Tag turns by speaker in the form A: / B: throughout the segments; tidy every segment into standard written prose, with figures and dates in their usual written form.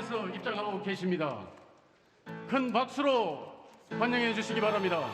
A: 앞에서 입장하고 계십니다. 큰 박수로 환영해 주시기 바랍니다.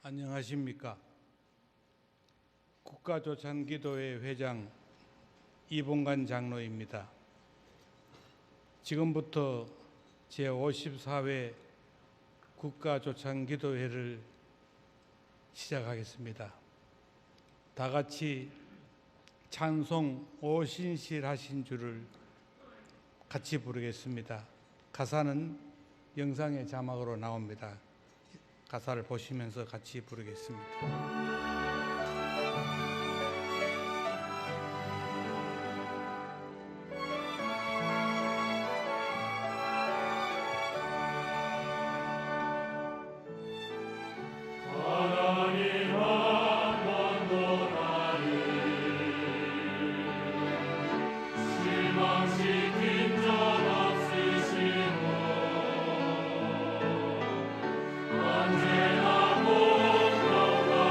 B: 안녕하십니까. 국가조찬기도회 회장 이봉관 장로입니다. 지금부터 제54회 국가조찬기도회를 시작하겠습니다. 다 같이 찬송 오신실 하신 주를 같이 부르겠습니다. 가사는 영상의 자막으로 나옵니다. 가사를 보시면서 같이 부르겠습니다.
C: 언제나 공평과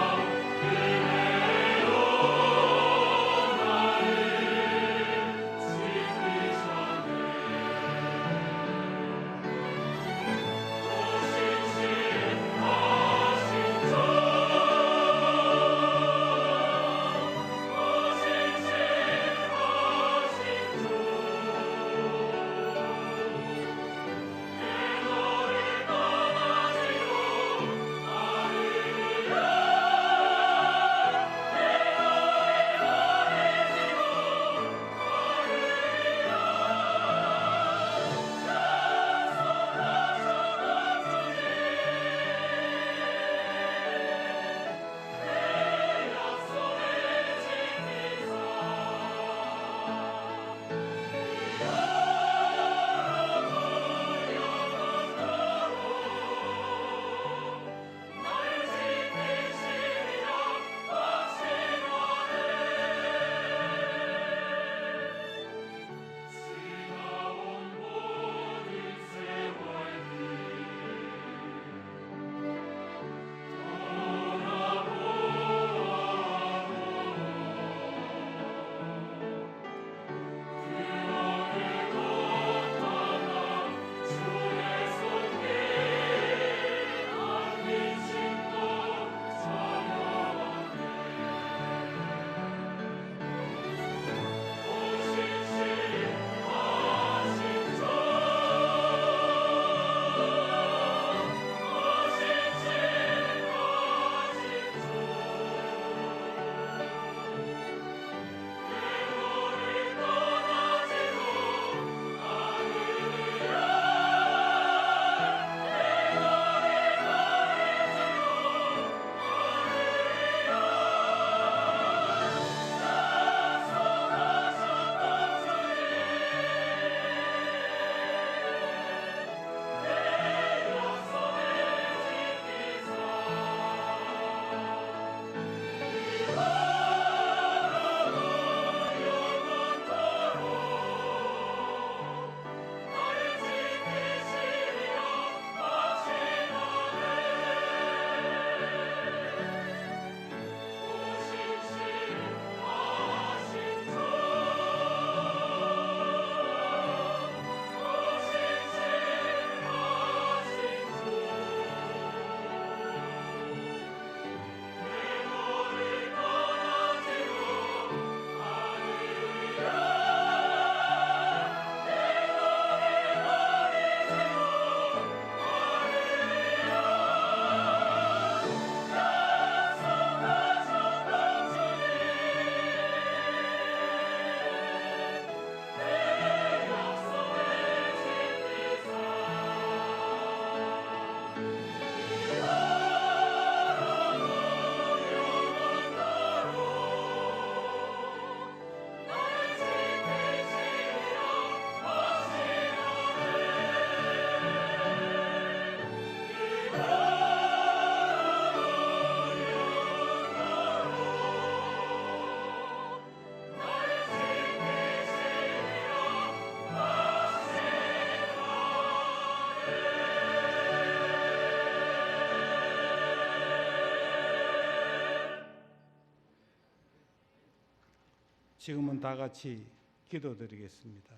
B: 지금은 다 같이 기도드리겠습니다.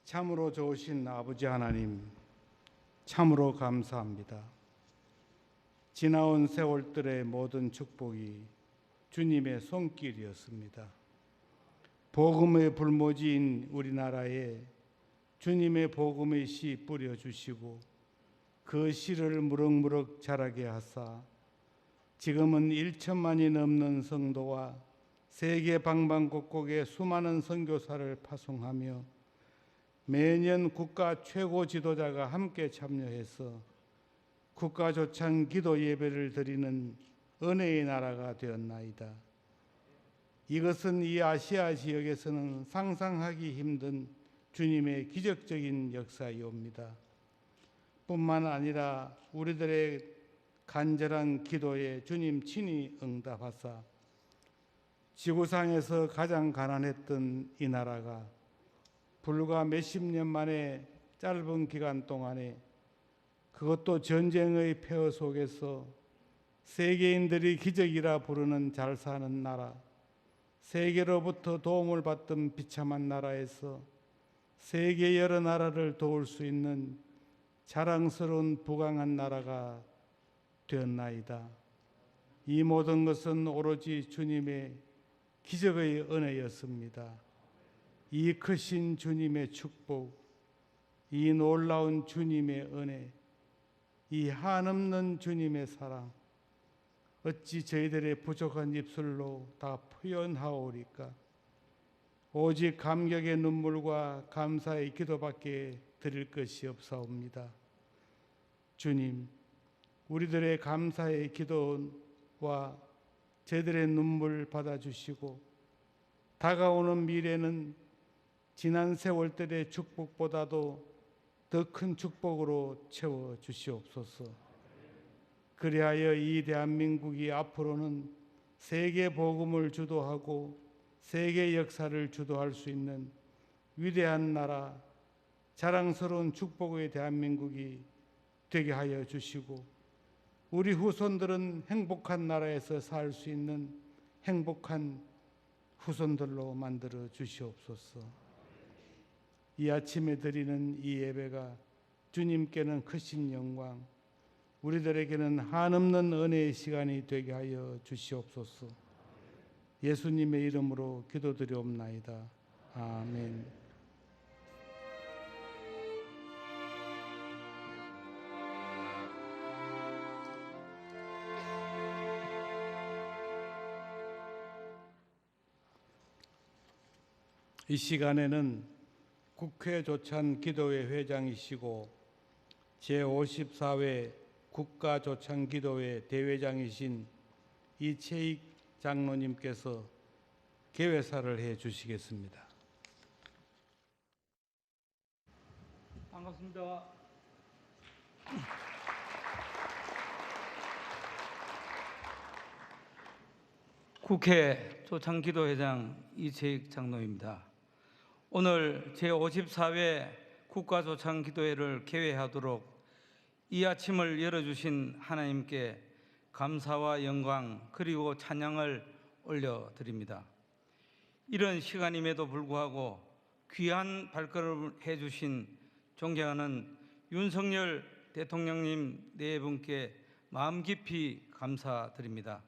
B: 참으로 좋으신 아버지 하나님, 참으로 감사합니다. 지나온 세월들의 모든 축복이 주님의 손길이었습니다. 복음의 불모지인 우리나라에 주님의 복음의 씨 뿌려주시고 그 씨를 무럭무럭 자라게 하사 지금은 1천만이 넘는 성도와 세계 방방곡곡에 수많은 선교사를 파송하며 매년 국가 최고 지도자가 함께 참여해서 국가조창 기도 예배를 드리는 은혜의 나라가 되었나이다. 이것은 이 아시아 지역에서는 상상하기 힘든 주님의 기적적인 역사이옵니다. 뿐만 아니라 우리들의 간절한 기도에 주님 친히 응답하사 지구상에서 가장 가난했던 이 나라가 불과 몇십 년 만에 짧은 기간 동안에 그것도 전쟁의 폐허 속에서 세계인들이 기적이라 부르는 잘 사는 나라, 세계로부터 도움을 받던 비참한 나라에서 세계 여러 나라를 도울 수 있는 자랑스러운 부강한 나라가 되었나이다. 이 모든 것은 오로지 주님의 기적의 은혜였습니다. 이 크신 주님의 축복, 이 놀라운 주님의 은혜, 이 한없는 주님의 사랑, 어찌 저희들의 부족한 입술로 다 표현하오리까? 오직 감격의 눈물과 감사의 기도밖에 드릴 것이 없사옵니다. 주님, 우리들의 감사의 기도와 저희들의 눈물 받아주시고 다가오는 미래는 지난 세월들의 축복보다도 더 큰 축복으로 채워주시옵소서. 그리하여 이 대한민국이 앞으로는 세계 복음을 주도하고 세계 역사를 주도할 수 있는 위대한 나라, 자랑스러운 축복의 대한민국이 되게 하여 주시고 우리 후손들은 행복한 나라에서 살 수 있는 행복한 후손들로 만들어 주시옵소서. 이 아침에 드리는 이 예배가 주님께는 크신 영광, 우리들에게는 한없는 은혜의 시간이 되게 하여 주시옵소서. 예수님의 이름으로 기도드리옵나이다. 아멘. 이 시간에는 국회 조찬 기도회 회장이시고 제54회 국가 조찬 기도회 대회장이신 이채익 장로님께서 개회사를 해 주시겠습니다.
C: 반갑습니다. 국회 조창기도회장 이채익 장로입니다. 오늘 제54회 국가조창기도회를 개회하도록 이 아침을 열어주신 하나님께 감사와 영광 그리고 찬양을 올려드립니다. 이런 시간임에도 불구하고 귀한 발걸음을 해주신 존경하는 윤석열 대통령님 네 분께 마음 깊이 감사드립니다.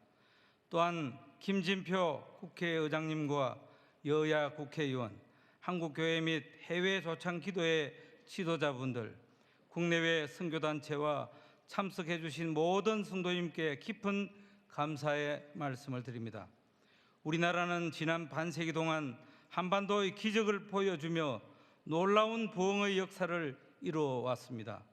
C: 또한 김진표 국회의장님과 여야 국회의원, 한국교회 및 해외 조창 기도회 지도자분들, 국내외 선교단체와 참석해 주신 모든 성도님께 깊은 감사의 말씀을 드립니다. 우리나라는 지난 반세기 동안 한반도의 기적을 보여주며 놀라운 부흥의 역사를 이루어 왔습니다.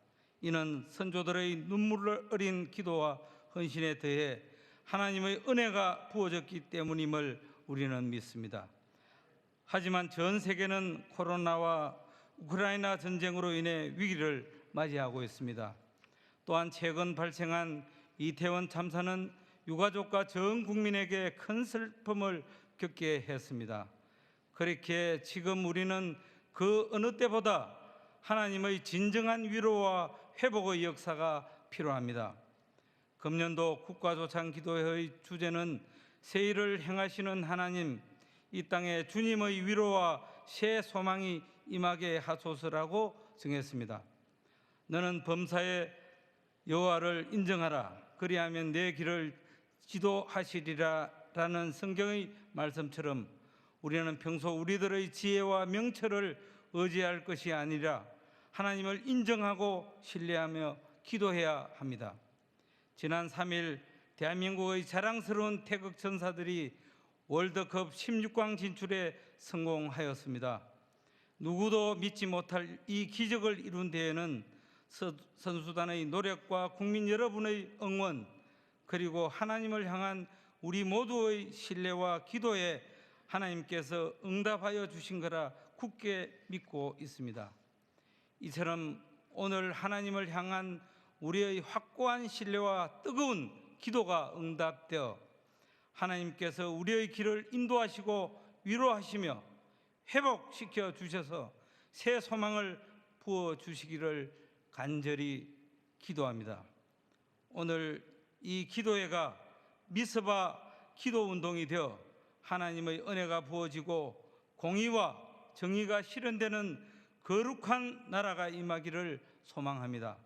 C: 이는 선조들의 눈물 어린 기도와 헌신에 더해 하나님의 은혜가 부어졌기 때문임을 우리는 믿습니다. 하지만 전 세계는 코로나와 우크라이나 전쟁으로 인해 위기를 맞이하고 있습니다. 또한 최근 발생한 이태원 참사는 유가족과 전 국민에게 큰 슬픔을 겪게 했습니다. 그렇게 지금 우리는 그 어느 때보다 하나님의 진정한 위로와 회복의 역사가 필요합니다. 금년도 국가조창기도회의 주제는 새 일을 행하시는 하나님, 이 땅에 주님의 위로와 새 소망이 임하게 하소서라고 정했습니다. 너는 범사의 여호와를 인정하라. 그리하면 내 길을 지도하시리라라는 성경의 말씀처럼 우리는 평소 우리들의 지혜와 명철을 의지할 것이 아니라 하나님을 인정하고 신뢰하며 기도해야 합니다. 지난 3일 대한민국의 자랑스러운 태극 전사들이 월드컵 16강 진출에 성공하였습니다. 누구도 믿지 못할 이 기적을 이룬 데에는 선수단의 노력과 국민 여러분의 응원, 그리고 하나님을 향한 우리 모두의 신뢰와 기도에 하나님께서 응답하여 주신 거라 굳게 믿고 있습니다. 이처럼 오늘 하나님을 향한 우리의 확고한 신뢰와 뜨거운 기도가 응답되어 하나님께서 우리의 길을 인도하시고 위로하시며 회복시켜 주셔서 새 소망을 부어 주시기를 간절히 기도합니다. 오늘 이 기도회가 미스바 기도 운동이 되어 하나님의 은혜가 부어지고 공의와 정의가 실현되는 거룩한 나라가 임하기를 소망합니다.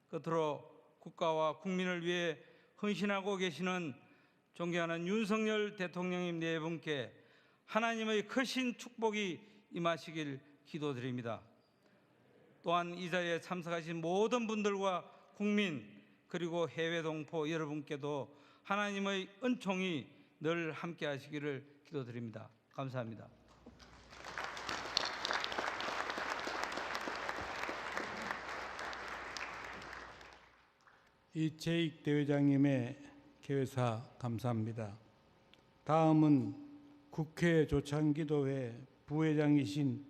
C: 끝으로 국가와 국민을 위해 헌신하고 계시는 존경하는 윤석열 대통령님 네 분께 하나님의 크신 축복이 임하시길 기도드립니다. 또한 이 자리에 참석하신 모든 분들과 국민 그리고 해외 동포 여러분께도 하나님의 은총이 늘 함께 하시기를 기도드립니다. 감사합니다.
B: 이채익 대회장님의 개회사 감사합니다. 다음은 국회 조창기도회 부회장이신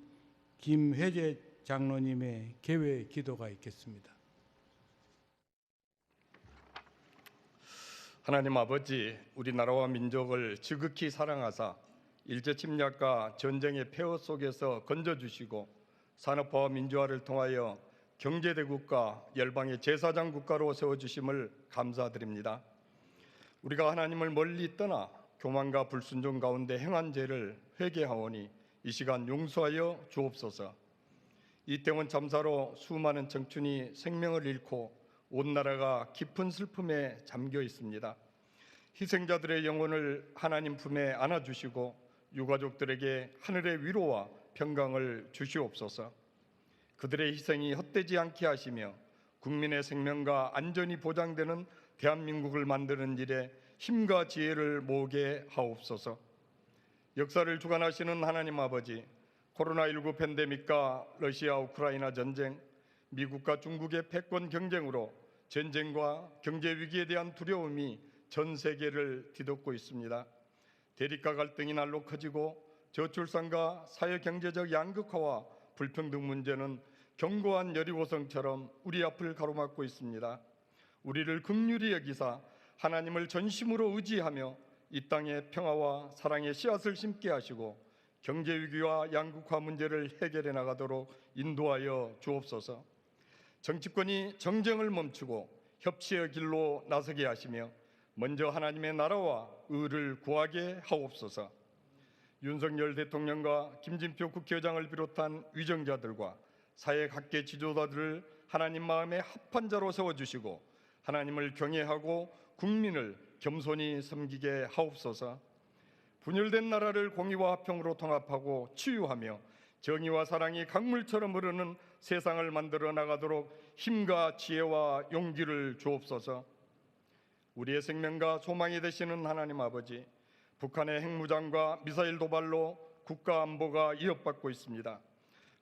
B: 김회재 장로님의 개회 기도가 있겠습니다.
D: 하나님 아버지, 우리나라와 민족을 지극히 사랑하사 일제 침략과 전쟁의 폐허 속에서 건져주시고 산업화와 민주화를 통하여 경제대국가 열방의 제사장 국가로 세워주심을 감사드립니다. 우리가 하나님을 멀리 떠나 교만과 불순종 가운데 행한 죄를 회개하오니 이 시간 용서하여 주옵소서. 이태원 참사로 수많은 청춘이 생명을 잃고 온 나라가 깊은 슬픔에 잠겨 있습니다. 희생자들의 영혼을 하나님 품에 안아주시고 유가족들에게 하늘의 위로와 평강을 주시옵소서. 그들의 희생이 헛되지 않게 하시며 국민의 생명과 안전이 보장되는 대한민국을 만드는 일에 힘과 지혜를 모으게 하옵소서. 역사를 주관하시는 하나님 아버지, 코로나19 팬데믹과 러시아 우크라이나 전쟁, 미국과 중국의 패권 경쟁으로 전쟁과 경제 위기에 대한 두려움이 전 세계를 뒤덮고 있습니다. 대립과 갈등이 날로 커지고 저출산과 사회 경제적 양극화와 불평등 문제는 견고한 여리고성처럼 우리 앞을 가로막고 있습니다. 우리를 긍휼히 여기사 하나님을 전심으로 의지하며 이 땅에 평화와 사랑의 씨앗을 심게 하시고 경제 위기와 양극화 문제를 해결해 나가도록 인도하여 주옵소서. 정치권이 정쟁을 멈추고 협치의 길로 나서게 하시며 먼저 하나님의 나라와 의를 구하게 하옵소서. 윤석열 대통령과 김진표 국회의장을 비롯한 위정자들과 사회 각계 지도자들을 하나님 마음의 합한 자로 세워주시고 하나님을 경외하고 국민을 겸손히 섬기게 하옵소서. 분열된 나라를 공의와 화평으로 통합하고 치유하며 정의와 사랑이 강물처럼 흐르는 세상을 만들어 나가도록 힘과 지혜와 용기를 주옵소서. 우리의 생명과 소망이 되시는 하나님 아버지, 북한의 핵무장과 미사일 도발로 국가 안보가 위협받고 있습니다.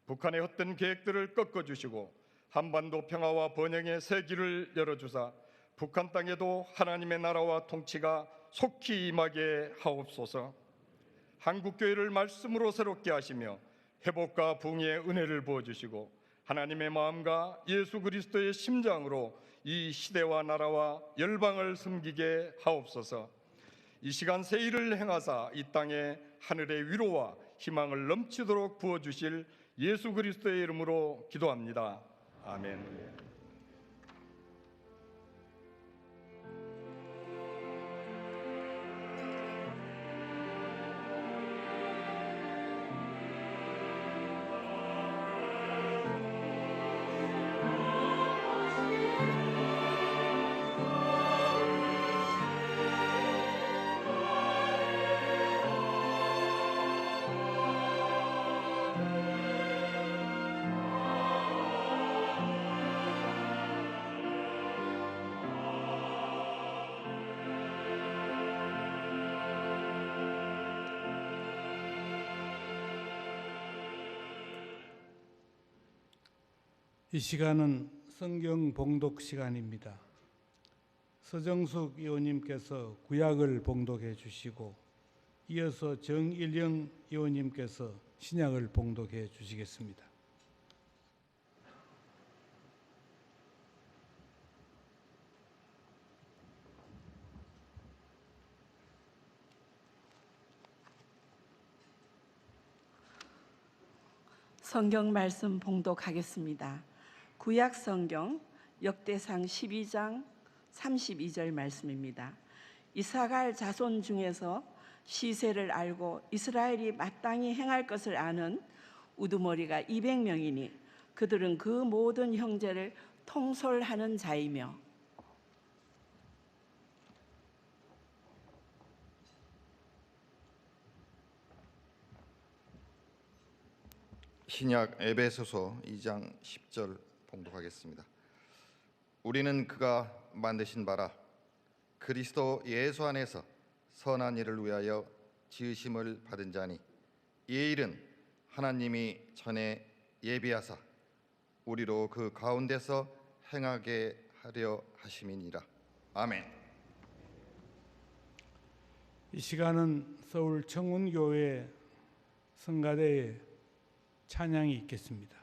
D: 북한의 헛된 계획들을 꺾어주시고 한반도 평화와 번영의 새 길을 열어주사 북한 땅에도 하나님의 나라와 통치가 속히 임하게 하옵소서. 한국교회를 말씀으로 새롭게 하시며 회복과 부흥의 은혜를 부어주시고 하나님의 마음과 예수 그리스도의 심장으로 이 시대와 나라와 열방을 섬기게 하옵소서. 이 시간 새 일을 행하사 이 땅에 하늘의 위로와 희망을 넘치도록 부어주실 예수 그리스도의 이름으로 기도합니다. 아멘.
B: 이 시간은 성경 봉독 시간입니다. 서정숙 의원님께서 구약을 봉독해 주시고 이어서 정일영 의원님께서 신약을 봉독해 주시겠습니다.
E: 성경 말씀 봉독하겠습니다. 구약 성경 역대상 12장 32절 말씀입니다. 이사갈 자손 중에서 시세를 알고 이스라엘이 마땅히 행할 것을 아는 우두머리가 200명이니 그들은 그 모든 형제를 통솔하는 자이며
F: 신약 에베소서 2장 10절 봉독하겠습니다. 우리는 그가 만드신 바라 그리스도 예수 안에서 선한 일을 위하여 지으심을 받은 자니 이 일은 하나님이 전에 예비하사 우리로 그 가운데서 행하게 하려 하심이니라. 아멘.
B: 이 시간은 서울 청운교회 성가대에 찬양이 있겠습니다.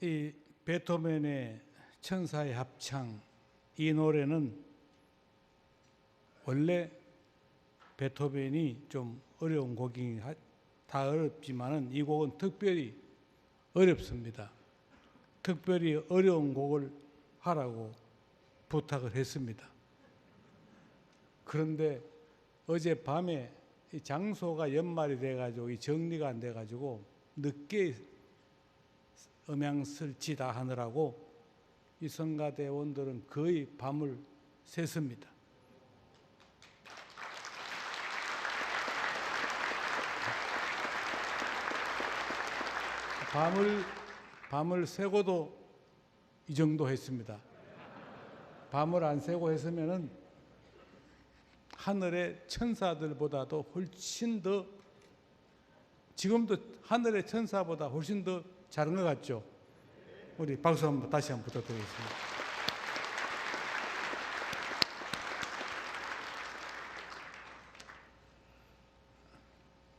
B: 이 베토벤의 천사의 합창, 이 노래는 원래 베토벤이 좀 어려운 곡이 다 어렵지만은 이 곡은 특별히 어렵습니다. 특별히 어려운 곡을 하라고 부탁을 했습니다. 그런데 어젯밤에 이 장소가 연말이 돼가지고 이 정리가 안 돼가지고 늦게 음향 설치다 하느라고 이 성가대원들은 거의 밤을 샜습니다. 밤을 새고도 이 정도 했습니다. 밤을 안 새고 했으면은 하늘의 천사들보다도 훨씬 더, 지금도 하늘의 천사보다 훨씬 더 잘한 것 같죠? 우리 박수 한번 다시 한번 부탁드리겠습니다.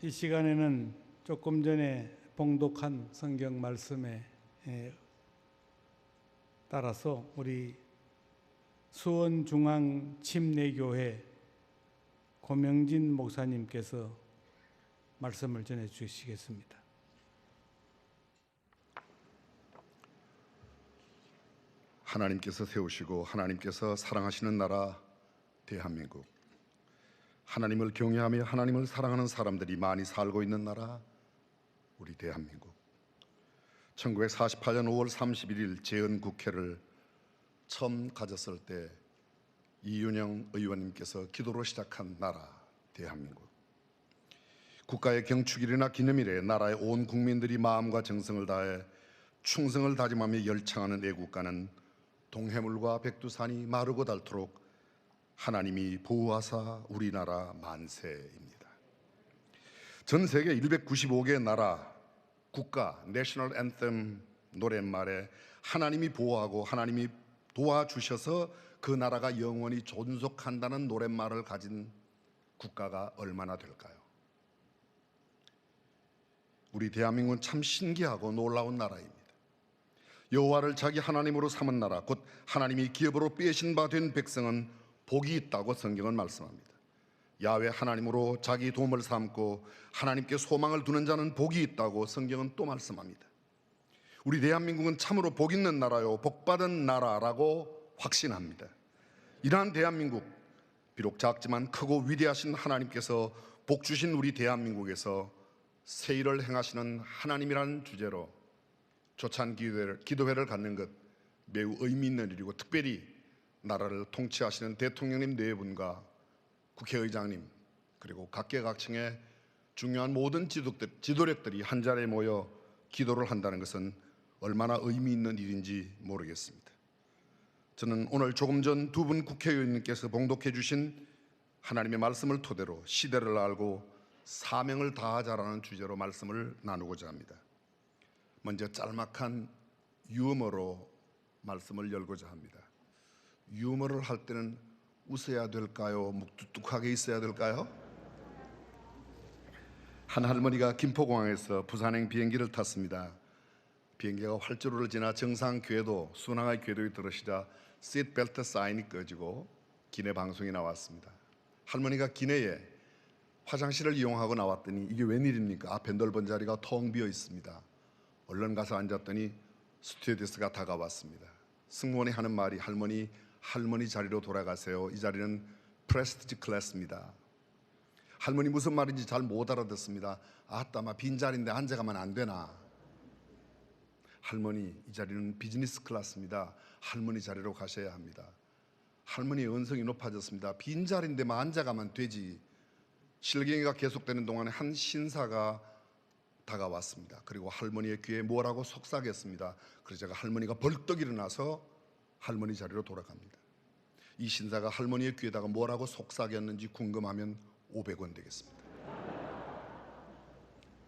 B: 이 시간에는 조금 전에 봉독한 성경 말씀에 따라서 우리 수원중앙침례교회 고명진 목사님께서 말씀을 전해 주시겠습니다.
G: 하나님께서 세우시고 하나님께서 사랑하시는 나라 대한민국, 하나님을 경외하며 하나님을 사랑하는 사람들이 많이 살고 있는 나라 우리 대한민국. 1948년 5월 31일 재헌국회를 처음 가졌을 때 이윤영 의원님께서 기도로 시작한 나라 대한민국. 국가의 경축일이나 기념일에 나라의 온 국민들이 마음과 정성을 다해 충성을 다짐하며 열창하는 애국가는 동해물과 백두산이 마르고 닳도록 하나님이 보호하사 우리나라 만세입니다. 전 세계 195개의 나라 국가 내셔널 앤셈 노랫말에 하나님이 보호하고 하나님이 도와주셔서 그 나라가 영원히 존속한다는 노랫말을 가진 국가가 얼마나 될까요? 우리 대한민국은 참 신기하고 놀라운 나라입니다. 여호와를 자기 하나님으로 삼은 나라, 곧 하나님이 기업으로 빼신 바 된 백성은 복이 있다고 성경은 말씀합니다. 야훼 하나님으로 자기 도움을 삼고 하나님께 소망을 두는 자는 복이 있다고 성경은 또 말씀합니다. 우리 대한민국은 참으로 복 있는 나라요, 복받은 나라라고 확신합니다. 이러한 대한민국, 비록 작지만 크고 위대하신 하나님께서 복 주신 우리 대한민국에서 새 일을 행하시는 하나님이라는 주제로 조찬 기도회를 갖는 것 매우 의미 있는 일이고, 특별히 나라를 통치하시는 대통령님 네 분과 국회의장님 그리고 각계각층의 중요한 모든 지도력들이 한자리에 모여 기도를 한다는 것은 얼마나 의미 있는 일인지 모르겠습니다. 저는 오늘 조금 전 두 분 국회의원님께서 봉독해 주신 하나님의 말씀을 토대로 시대를 알고 사명을 다하자라는 주제로 말씀을 나누고자 합니다. 먼저 짤막한 유머로 말씀을 열고자 합니다. 유머를 할 때는 웃어야 될까요? 묵뚝뚝하게 있어야 될까요? 한 할머니가 김포공항에서 부산행 비행기를 탔습니다. 비행기가 활주로를 지나 정상 궤도, 순항의 궤도에 들어서자 시트벨트 사인이 꺼지고 기내 방송이 나왔습니다. 할머니가 기내에 화장실을 이용하고 나왔더니 이게 웬일입니까? 앞에 넓은 자리가 텅 비어 있습니다. 얼른 가서 앉았더니 스튜어디스가 다가왔습니다. 승무원이 하는 말이 할머니 자리로 돌아가세요. 이 자리는 프레스티지 클래스입니다. 할머니 무슨 말인지 잘 못 알아듣습니다. 아따마 빈자리인데 앉아가면 안 되나? 할머니 이 자리는 비즈니스 클래스입니다. 할머니 자리로 가셔야 합니다. 할머니의 언성이 높아졌습니다. 빈자리인데만 앉아가면 되지. 실갱이가 계속되는 동안에 한 신사가 다가왔습니다. 그리고 할머니의 귀에 뭐라고 속삭였습니다. 그래서 제가 할머니가 벌떡 일어나서 할머니 자리로 돌아갑니다. 이 신사가 할머니의 귀에다가 뭐라고 속삭였는지 궁금하면 500원 되겠습니다.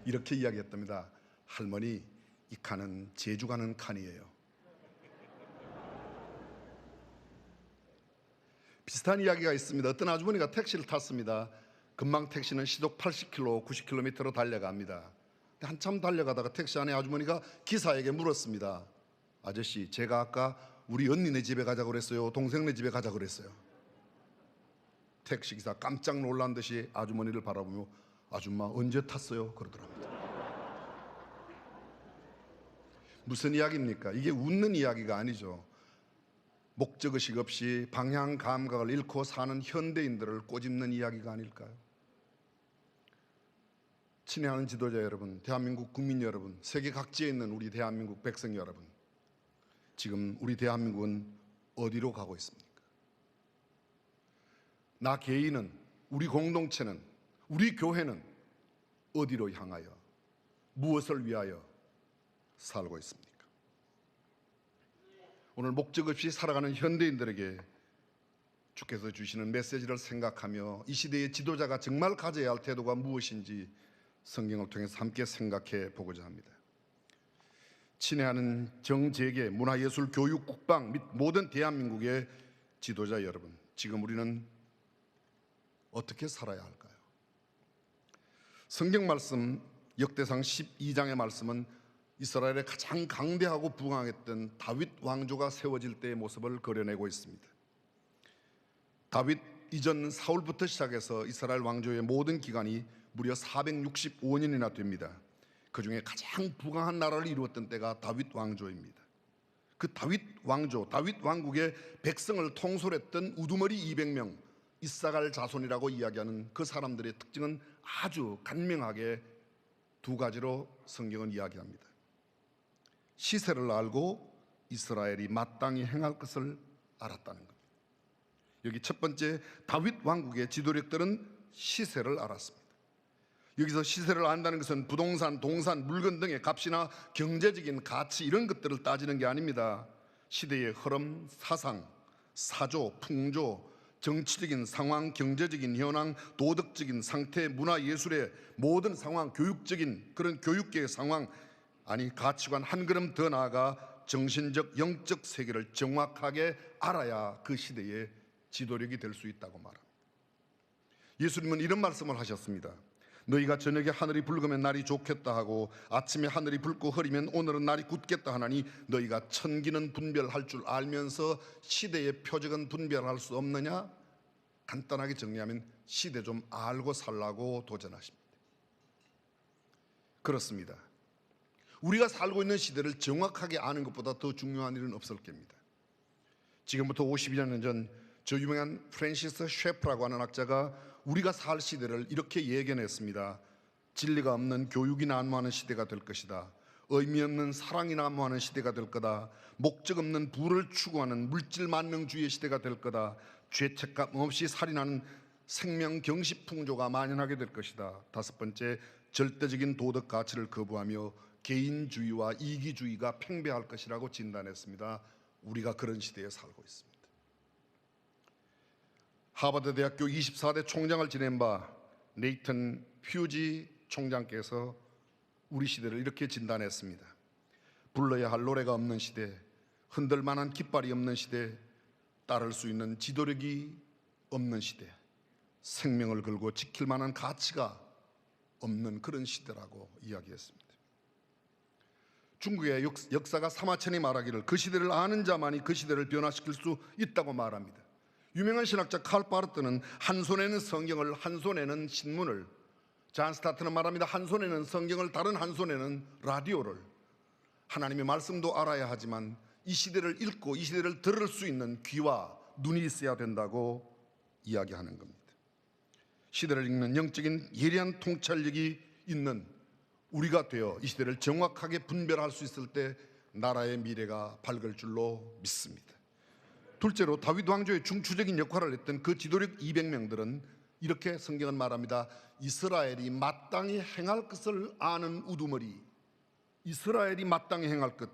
G: 이렇게 이야기했답니다. 할머니, 이 칸은 제주 가는 칸이에요. 비슷한 이야기가 있습니다. 어떤 아주머니가 택시를 탔습니다. 금방 택시는 시속 80km, 90km로 달려갑니다. 한참 달려가다가 택시 안에 아주머니가 기사에게 물었습니다. 아저씨, 제가 아까 우리 언니네 집에 가자고 그랬어요? 동생네 집에 가자고 그랬어요? 택시기사 깜짝 놀란 듯이 아주머니를 바라보며 아줌마 언제 탔어요? 그러더랍니다. 무슨 이야기입니까? 이게 웃는 이야기가 아니죠. 목적의식 없이 방향 감각을 잃고 사는 현대인들을 꼬집는 이야기가 아닐까요? 친애하는 지도자 여러분, 대한민국 국민 여러분, 세계 각지에 있는 우리 대한민국 백성 여러분, 지금 우리 대한민국은 어디로 가고 있습니까? 나 개인은, 우리 공동체는, 우리 교회는 어디로 향하여 무엇을 위하여 살고 있습니까? 오늘 목적 없이 살아가는 현대인들에게 주께서 주시는 메시지를 생각하며 이 시대의 지도자가 정말 가져야 할 태도가 무엇인지 성경을 통해서 함께 생각해 보고자 합니다. 친애하는 정재계, 문화예술, 교육, 국방 및 모든 대한민국의 지도자 여러분, 지금 우리는 어떻게 살아야 할까요? 성경 말씀 역대상 12장의 말씀은 이스라엘의 가장 강대하고 부강했던 다윗 왕조가 세워질 때의 모습을 그려내고 있습니다. 다윗 이전 사울부터 시작해서 이스라엘 왕조의 모든 기간이 무려 465년이나 됩니다. 그 중에 가장 부강한 나라를 이루었던 때가 다윗 왕조입니다. 그 다윗 왕조, 다윗 왕국의 백성을 통솔했던 우두머리 200명, 이사갈 자손이라고 이야기하는 그 사람들의 특징은 아주 간명하게 두 가지로 성경은 이야기합니다. 시세를 알고 이스라엘이 마땅히 행할 것을 알았다는 겁니다. 여기 첫 번째, 다윗 왕국의 지도력들은 시세를 알았습니다. 여기서 시세를 안다는 것은 부동산, 동산, 물건 등의 값이나 경제적인 가치 이런 것들을 따지는 게 아닙니다. 시대의 흐름, 사상, 사조, 풍조, 정치적인 상황, 경제적인 현황, 도덕적인 상태, 문화 예술의 모든 상황, 교육적인 그런 교육계의 상황, 아니 가치관 한 걸음 더 나아가 정신적, 영적 세계를 정확하게 알아야 그 시대의 지도력이 될 수 있다고 말합니다. 예수님은 이런 말씀을 하셨습니다. 너희가 저녁에 하늘이 붉으면 날이 좋겠다 하고 아침에 하늘이 붉고 흐리면 오늘은 날이 굳겠다 하나니 너희가 천기는 분별할 줄 알면서 시대의 표적은 분별할 수 없느냐? 간단하게 정리하면 시대 좀 알고 살라고 도전하십니다. 그렇습니다. 우리가 살고 있는 시대를 정확하게 아는 것보다 더 중요한 일은 없을 겁니다. 지금부터 52년 전 저 유명한 프랜시스 셰프라고 하는 학자가 우리가 살 시대를 이렇게 예견했습니다. 진리가 없는 교육이 난무하는 시대가 될 것이다. 의미 없는 사랑이 난무하는 시대가 될 거다. 목적 없는 부를 추구하는 물질 만능주의의 시대가 될 거다. 죄책감 없이 살인하는 생명 경시 풍조가 만연하게 될 것이다. 다섯 번째, 절대적인 도덕 가치를 거부하며 개인주의와 이기주의가 팽배할 것이라고 진단했습니다. 우리가 그런 시대에 살고 있습니다. 하버드 대학교 24대 총장을 지낸 바 네이턴 퓨지 총장께서 우리 시대를 이렇게 진단했습니다. 불러야 할 노래가 없는 시대, 흔들 만한 깃발이 없는 시대, 따를 수 있는 지도력이 없는 시대, 생명을 걸고 지킬 만한 가치가 없는 그런 시대라고 이야기했습니다. 중국의 역사가 사마천이 말하기를 그 시대를 아는 자만이 그 시대를 변화시킬 수 있다고 말합니다. 유명한 신학자 칼 바르트는 한 손에는 성경을, 한 손에는 신문을, 잔 스타트는 말합니다. 한 손에는 성경을, 다른 한 손에는 라디오를, 하나님의 말씀도 알아야 하지만 이 시대를 읽고 이 시대를 들을 수 있는 귀와 눈이 있어야 된다고 이야기하는 겁니다. 시대를 읽는 영적인 예리한 통찰력이 있는 우리가 되어 이 시대를 정확하게 분별할 수 있을 때 나라의 미래가 밝을 줄로 믿습니다. 둘째로 다윗 왕조의 중추적인 역할을 했던 그 지도력 200명들은 이렇게 성경은 말합니다. 이스라엘이 마땅히 행할 것을 아는 우두머리. 이스라엘이 마땅히 행할 것.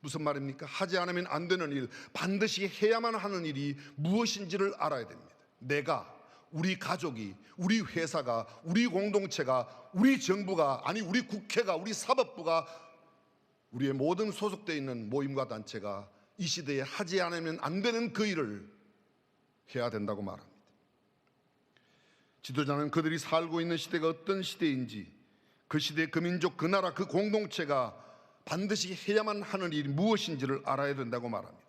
G: 무슨 말입니까? 하지 않으면 안 되는 일, 반드시 해야만 하는 일이 무엇인지를 알아야 됩니다. 내가, 우리 가족이, 우리 회사가, 우리 공동체가, 우리 정부가, 아니 우리 국회가, 우리 사법부가, 우리의 모든 소속되어 있는 모임과 단체가 이 시대에 하지 않으면 안 되는 그 일을 해야 된다고 말합니다. 지도자는 그들이 살고 있는 시대가 어떤 시대인지, 그 시대, 그 민족, 그 나라, 그 공동체가 반드시 해야만 하는 일이 무엇인지를 알아야 된다고 말합니다.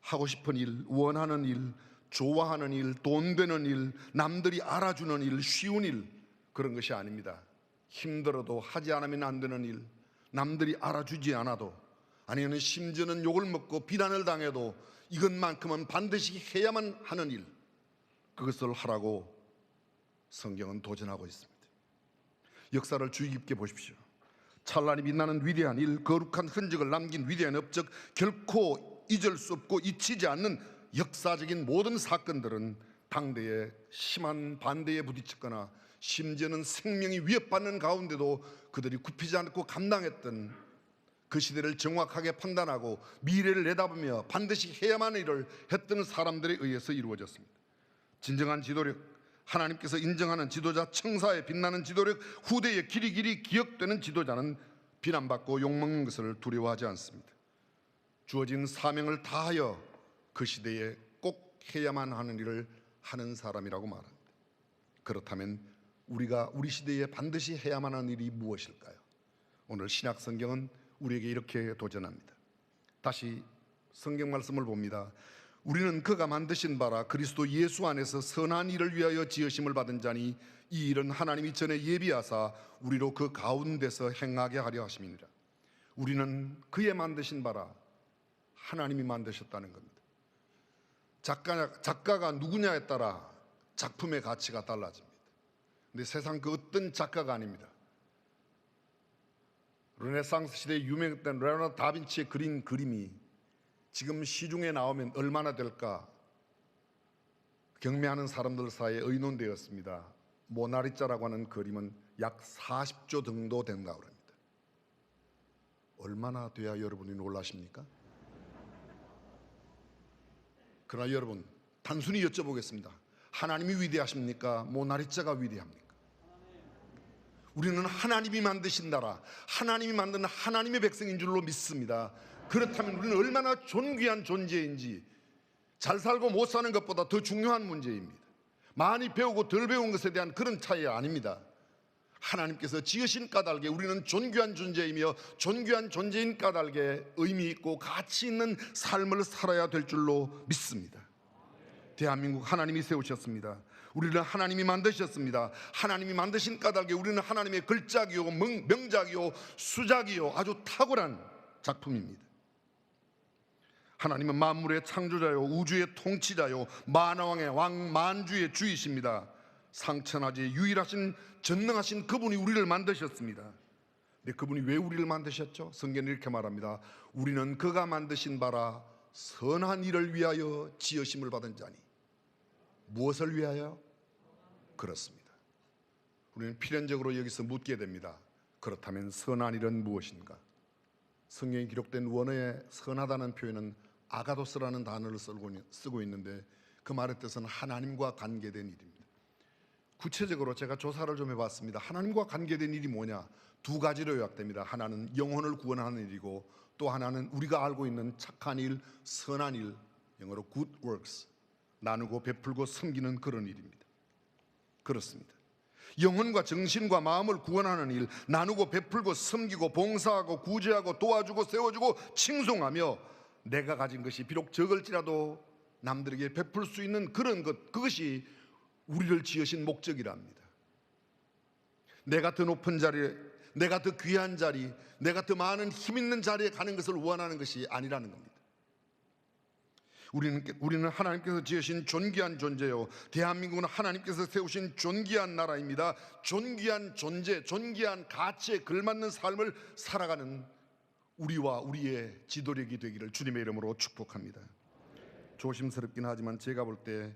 G: 하고 싶은 일, 원하는 일, 좋아하는 일, 돈 되는 일, 남들이 알아주는 일, 쉬운 일, 그런 것이 아닙니다. 힘들어도 하지 않으면 안 되는 일, 남들이 알아주지 않아도, 아니면 심지어는 욕을 먹고 비난을 당해도 이것만큼은 반드시 해야만 하는 일, 그것을 하라고 성경은 도전하고 있습니다. 역사를 주의 깊게 보십시오. 찬란히 빛나는 위대한 일, 거룩한 흔적을 남긴 위대한 업적, 결코 잊을 수 없고 잊히지 않는 역사적인 모든 사건들은 당대에 심한 반대에 부딪혔거나 심지어는 생명이 위협받는 가운데도 그들이 굽히지 않고 감당했던, 그 시대를 정확하게 판단하고 미래를 내다보며 반드시 해야만 하는 일을 했던 사람들에 의해서 이루어졌습니다. 진정한 지도력, 하나님께서 인정하는 지도자, 청사에 빛나는 지도력, 후대에 길이 기억되는 지도자는 비난받고 욕먹는 것을 두려워하지 않습니다. 주어진 사명을 다하여 그 시대에 꼭 해야만 하는 일을 하는 사람이라고 말합니다. 그렇다면 우리가 우리 시대에 반드시 해야만 하는 일이 무엇일까요? 오늘 신약 성경은 우리에게 이렇게 도전합니다. 다시 성경 말씀을 봅니다. 우리는 그가 만드신 바라 그리스도 예수 안에서 선한 일을 위하여 지으심을 받은 자니 이 일은 하나님이 전에 예비하사 우리로 그 가운데서 행하게 하려 하심이니라. 우리는 그의 만드신 바라, 하나님이 만드셨다는 겁니다. 작가가 누구냐에 따라 작품의 가치가 달라집니다. 근데 세상 그 어떤 작가가 아닙니다. 르네상스 시대에 유명했던 레오나르도 다빈치의 그린 그림이 지금 시중에 나오면 얼마나 될까 경매하는 사람들 사이에 의논되었습니다. 모나리자라고 하는 그림은 약 40조 정도 된다고 합니다. 얼마나 돼야 여러분이 놀라십니까? 그러나 여러분, 단순히 여쭤보겠습니다. 하나님이 위대하십니까? 모나리자가 위대합니까? 우리는 하나님이 만드신 나라, 하나님이 만든 하나님의 백성인 줄로 믿습니다. 그렇다면 우리는 얼마나 존귀한 존재인지, 잘 살고 못 사는 것보다 더 중요한 문제입니다. 많이 배우고 덜 배운 것에 대한 그런 차이가 아닙니다. 하나님께서 지으신 까닭에 우리는 존귀한 존재이며 존귀한 존재인 까닭에 의미 있고 가치 있는 삶을 살아야 될 줄로 믿습니다. 대한민국 하나님이 세우셨습니다. 우리는 하나님이 만드셨습니다. 하나님이 만드신 까닭에 우리는 하나님의 걸작이요, 명작이요, 수작이요, 아주 탁월한 작품입니다. 하나님은 만물의 창조자요, 우주의 통치자요, 만왕의 왕, 만주의 주이십니다. 상천하지 유일하신 전능하신 그분이 우리를 만드셨습니다. 근데 그분이 왜 우리를 만드셨죠? 성경은 이렇게 말합니다. 우리는 그가 만드신 바라 선한 일을 위하여 지으심을 받은 자니. 무엇을 위하여? 그렇습니다. 우리는 필연적으로 여기서 묻게 됩니다. 그렇다면 선한 일은 무엇인가? 성경에 기록된 원어의 선하다는 표현은 아가도스라는 단어를 쓰고 있는데 그 말의 뜻은 하나님과 관계된 일입니다. 구체적으로 제가 조사를 좀 해봤습니다. 하나님과 관계된 일이 뭐냐? 두 가지로 요약됩니다. 하나는 영혼을 구원하는 일이고 또 하나는 우리가 알고 있는 착한 일, 선한 일, 영어로 good works, 나누고 베풀고 섬기는 그런 일입니다. 그렇습니다. 영혼과 정신과 마음을 구원하는 일, 나누고 베풀고 섬기고 봉사하고 구제하고 도와주고 세워주고 칭송하며 내가 가진 것이 비록 적을지라도 남들에게 베풀 수 있는 그런 것, 그것이 우리를 지으신 목적이랍니다. 내가 더 높은 자리에, 내가 더 귀한 자리, 내가 더 많은 힘 있는 자리에 가는 것을 원하는 것이 아니라는 겁니다. 우리는 하나님께서 지으신 존귀한 존재요, 대한민국은 하나님께서 세우신 존귀한 나라입니다. 존귀한 존재, 존귀한 가치에 걸맞는 삶을 살아가는 우리와 우리의 지도력이 되기를 주님의 이름으로 축복합니다. 조심스럽긴 하지만 제가 볼 때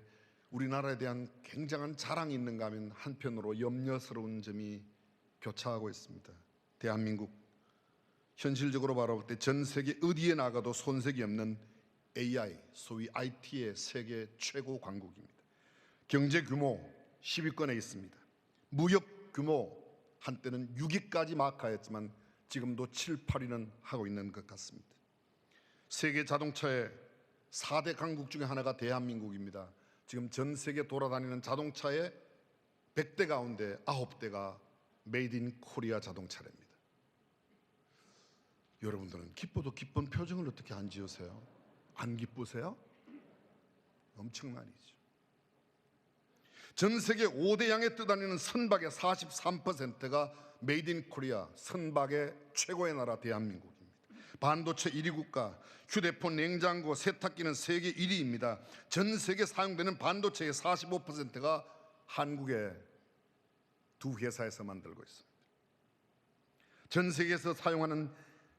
G: 우리나라에 대한 굉장한 자랑이 있는가 하면 한편으로 염려스러운 점이 교차하고 있습니다. 대한민국 현실적으로 바라볼 때 전 세계 어디에 나가도 손색이 없는 AI, 소위 IT의 세계 최고 강국입니다. 경제 규모 10위권에 있습니다. 무역 규모 한때는 6위까지 마크하였지만 지금도 7, 8위는 하고 있는 것 같습니다. 세계 자동차의 4대 강국 중에 하나가 대한민국입니다. 지금 전 세계 돌아다니는 자동차의 100대 가운데 9대가 메이드 인 코리아 자동차랍니다. 여러분들은 기뻐도 기쁜 표정을 어떻게 안 지으세요? 안 기쁘세요? 엄청나죠. 전 세계 5대 양에 떠다니는 선박의 43%가 메이드 인 코리아, 선박의 최고의 나라 대한민국입니다. 반도체 1위 국가, 휴대폰, 냉장고, 세탁기는 세계 1위입니다. 전 세계 사용되는 반도체의 45%가 한국의 두 회사에서 만들고 있습니다. 전 세계에서 사용하는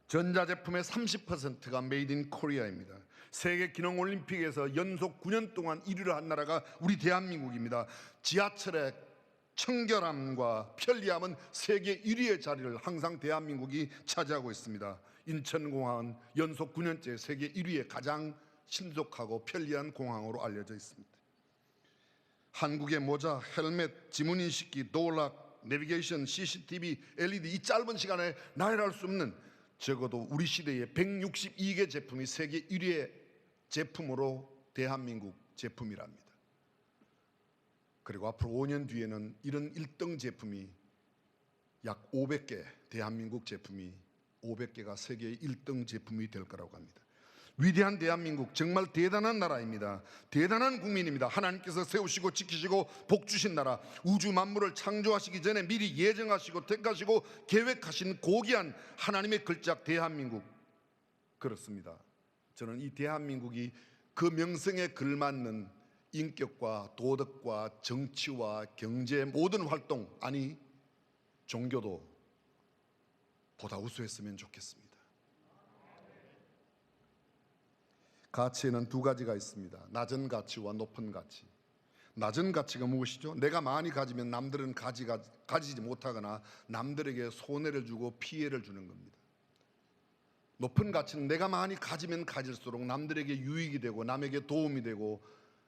G: 전자제품의 30%가 메이드 인 코리아입니다. 세계 기능올림픽에서 연속 9년 동안 1위를 한 나라가 우리 대한민국입니다. 지하철의 청결함과 편리함은 세계 1위의 자리를 항상 대한민국이 차지하고 있습니다. 인천공항은 연속 9년째 세계 1위의 가장 신속하고 편리한 공항으로 알려져 있습니다. 한국의 모자, 헬멧, 지문인식기, 도어락, 내비게이션, CCTV, LED 이 짧은 시간에 나열할 수 없는 적어도 우리 시대에 162개 제품이 세계 1위의 제품으로 대한민국 제품이랍니다. 그리고 앞으로 5년 뒤에는 이런 1등 제품이 약 500개, 대한민국 제품이 500개가 세계의 1등 제품이 될 거라고 합니다. 위대한 대한민국, 정말 대단한 나라입니다. 대단한 국민입니다. 하나님께서 세우시고 지키시고 복 주신 나라, 우주 만물을 창조하시기 전에 미리 예정하시고 택하시고 계획하신 고귀한 하나님의 걸작 대한민국. 그렇습니다. 저는 이 대한민국이 그 명성에 걸맞는 인격과 도덕과 정치와 경제 모든 활동, 아니 종교도 보다 우수했으면 좋겠습니다. 가치에는 두 가지가 있습니다. 낮은 가치와 높은 가치. 낮은 가치가 무엇이죠? 내가 많이 가지면 남들은 가지지 못하거나 남들에게 손해를 주고 피해를 주는 겁니다. 높은 가치는 내가 많이 가지면 가질수록 남들에게 유익이 되고 남에게 도움이 되고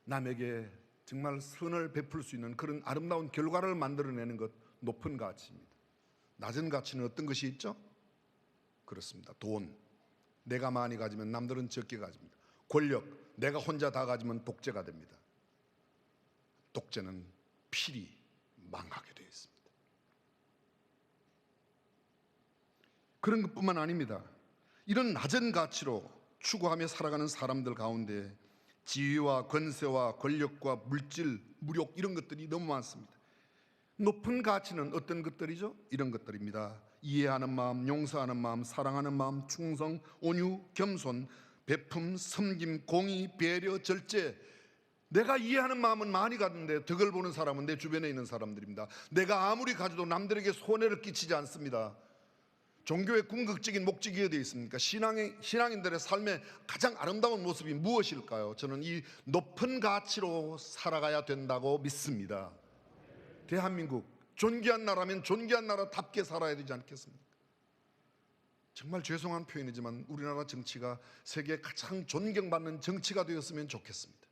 G: 남에게 정말 선을 베풀 수 있는 그런 아름다운 결과를 만들어내는 것, 높은 가치입니다. 낮은 가치는 어떤 것이 있죠? 그렇습니다. 돈. 내가 많이 가지면 남들은 적게 가집니다. 권력, 내가 혼자 다 가지면 독재가 됩니다. 독재는 필히 망하게 되어 있습니다. 그런 것뿐만 아닙니다. 이런 낮은 가치로 추구하며 살아가는 사람들 가운데 지위와 권세와 권력과 물질, 무력 이런 것들이 너무 많습니다. 높은 가치는 어떤 것들이죠? 이런 것들입니다. 이해하는 마음, 용서하는 마음, 사랑하는 마음, 충성, 온유, 겸손, 베품, 섬김, 공의, 배려, 절제. 내가 이해하는 마음은 많이 가는데 덕을 보는 사람은 내 주변에 있는 사람들입니다. 내가 아무리 가져도 남들에게 손해를 끼치지 않습니다. 종교의 궁극적인 목적이 어디에 있습니까? 신앙인들의 삶의 가장 아름다운 모습이 무엇일까요? 저는 이 높은 가치로 살아가야 된다고 믿습니다. 대한민국, 존귀한 나라면 존귀한 나라답게 살아야 되지 않겠습니까? 정말 죄송한 표현이지만 우리나라 정치가 세계에 가장 존경받는 정치가 되었으면 좋겠습니다.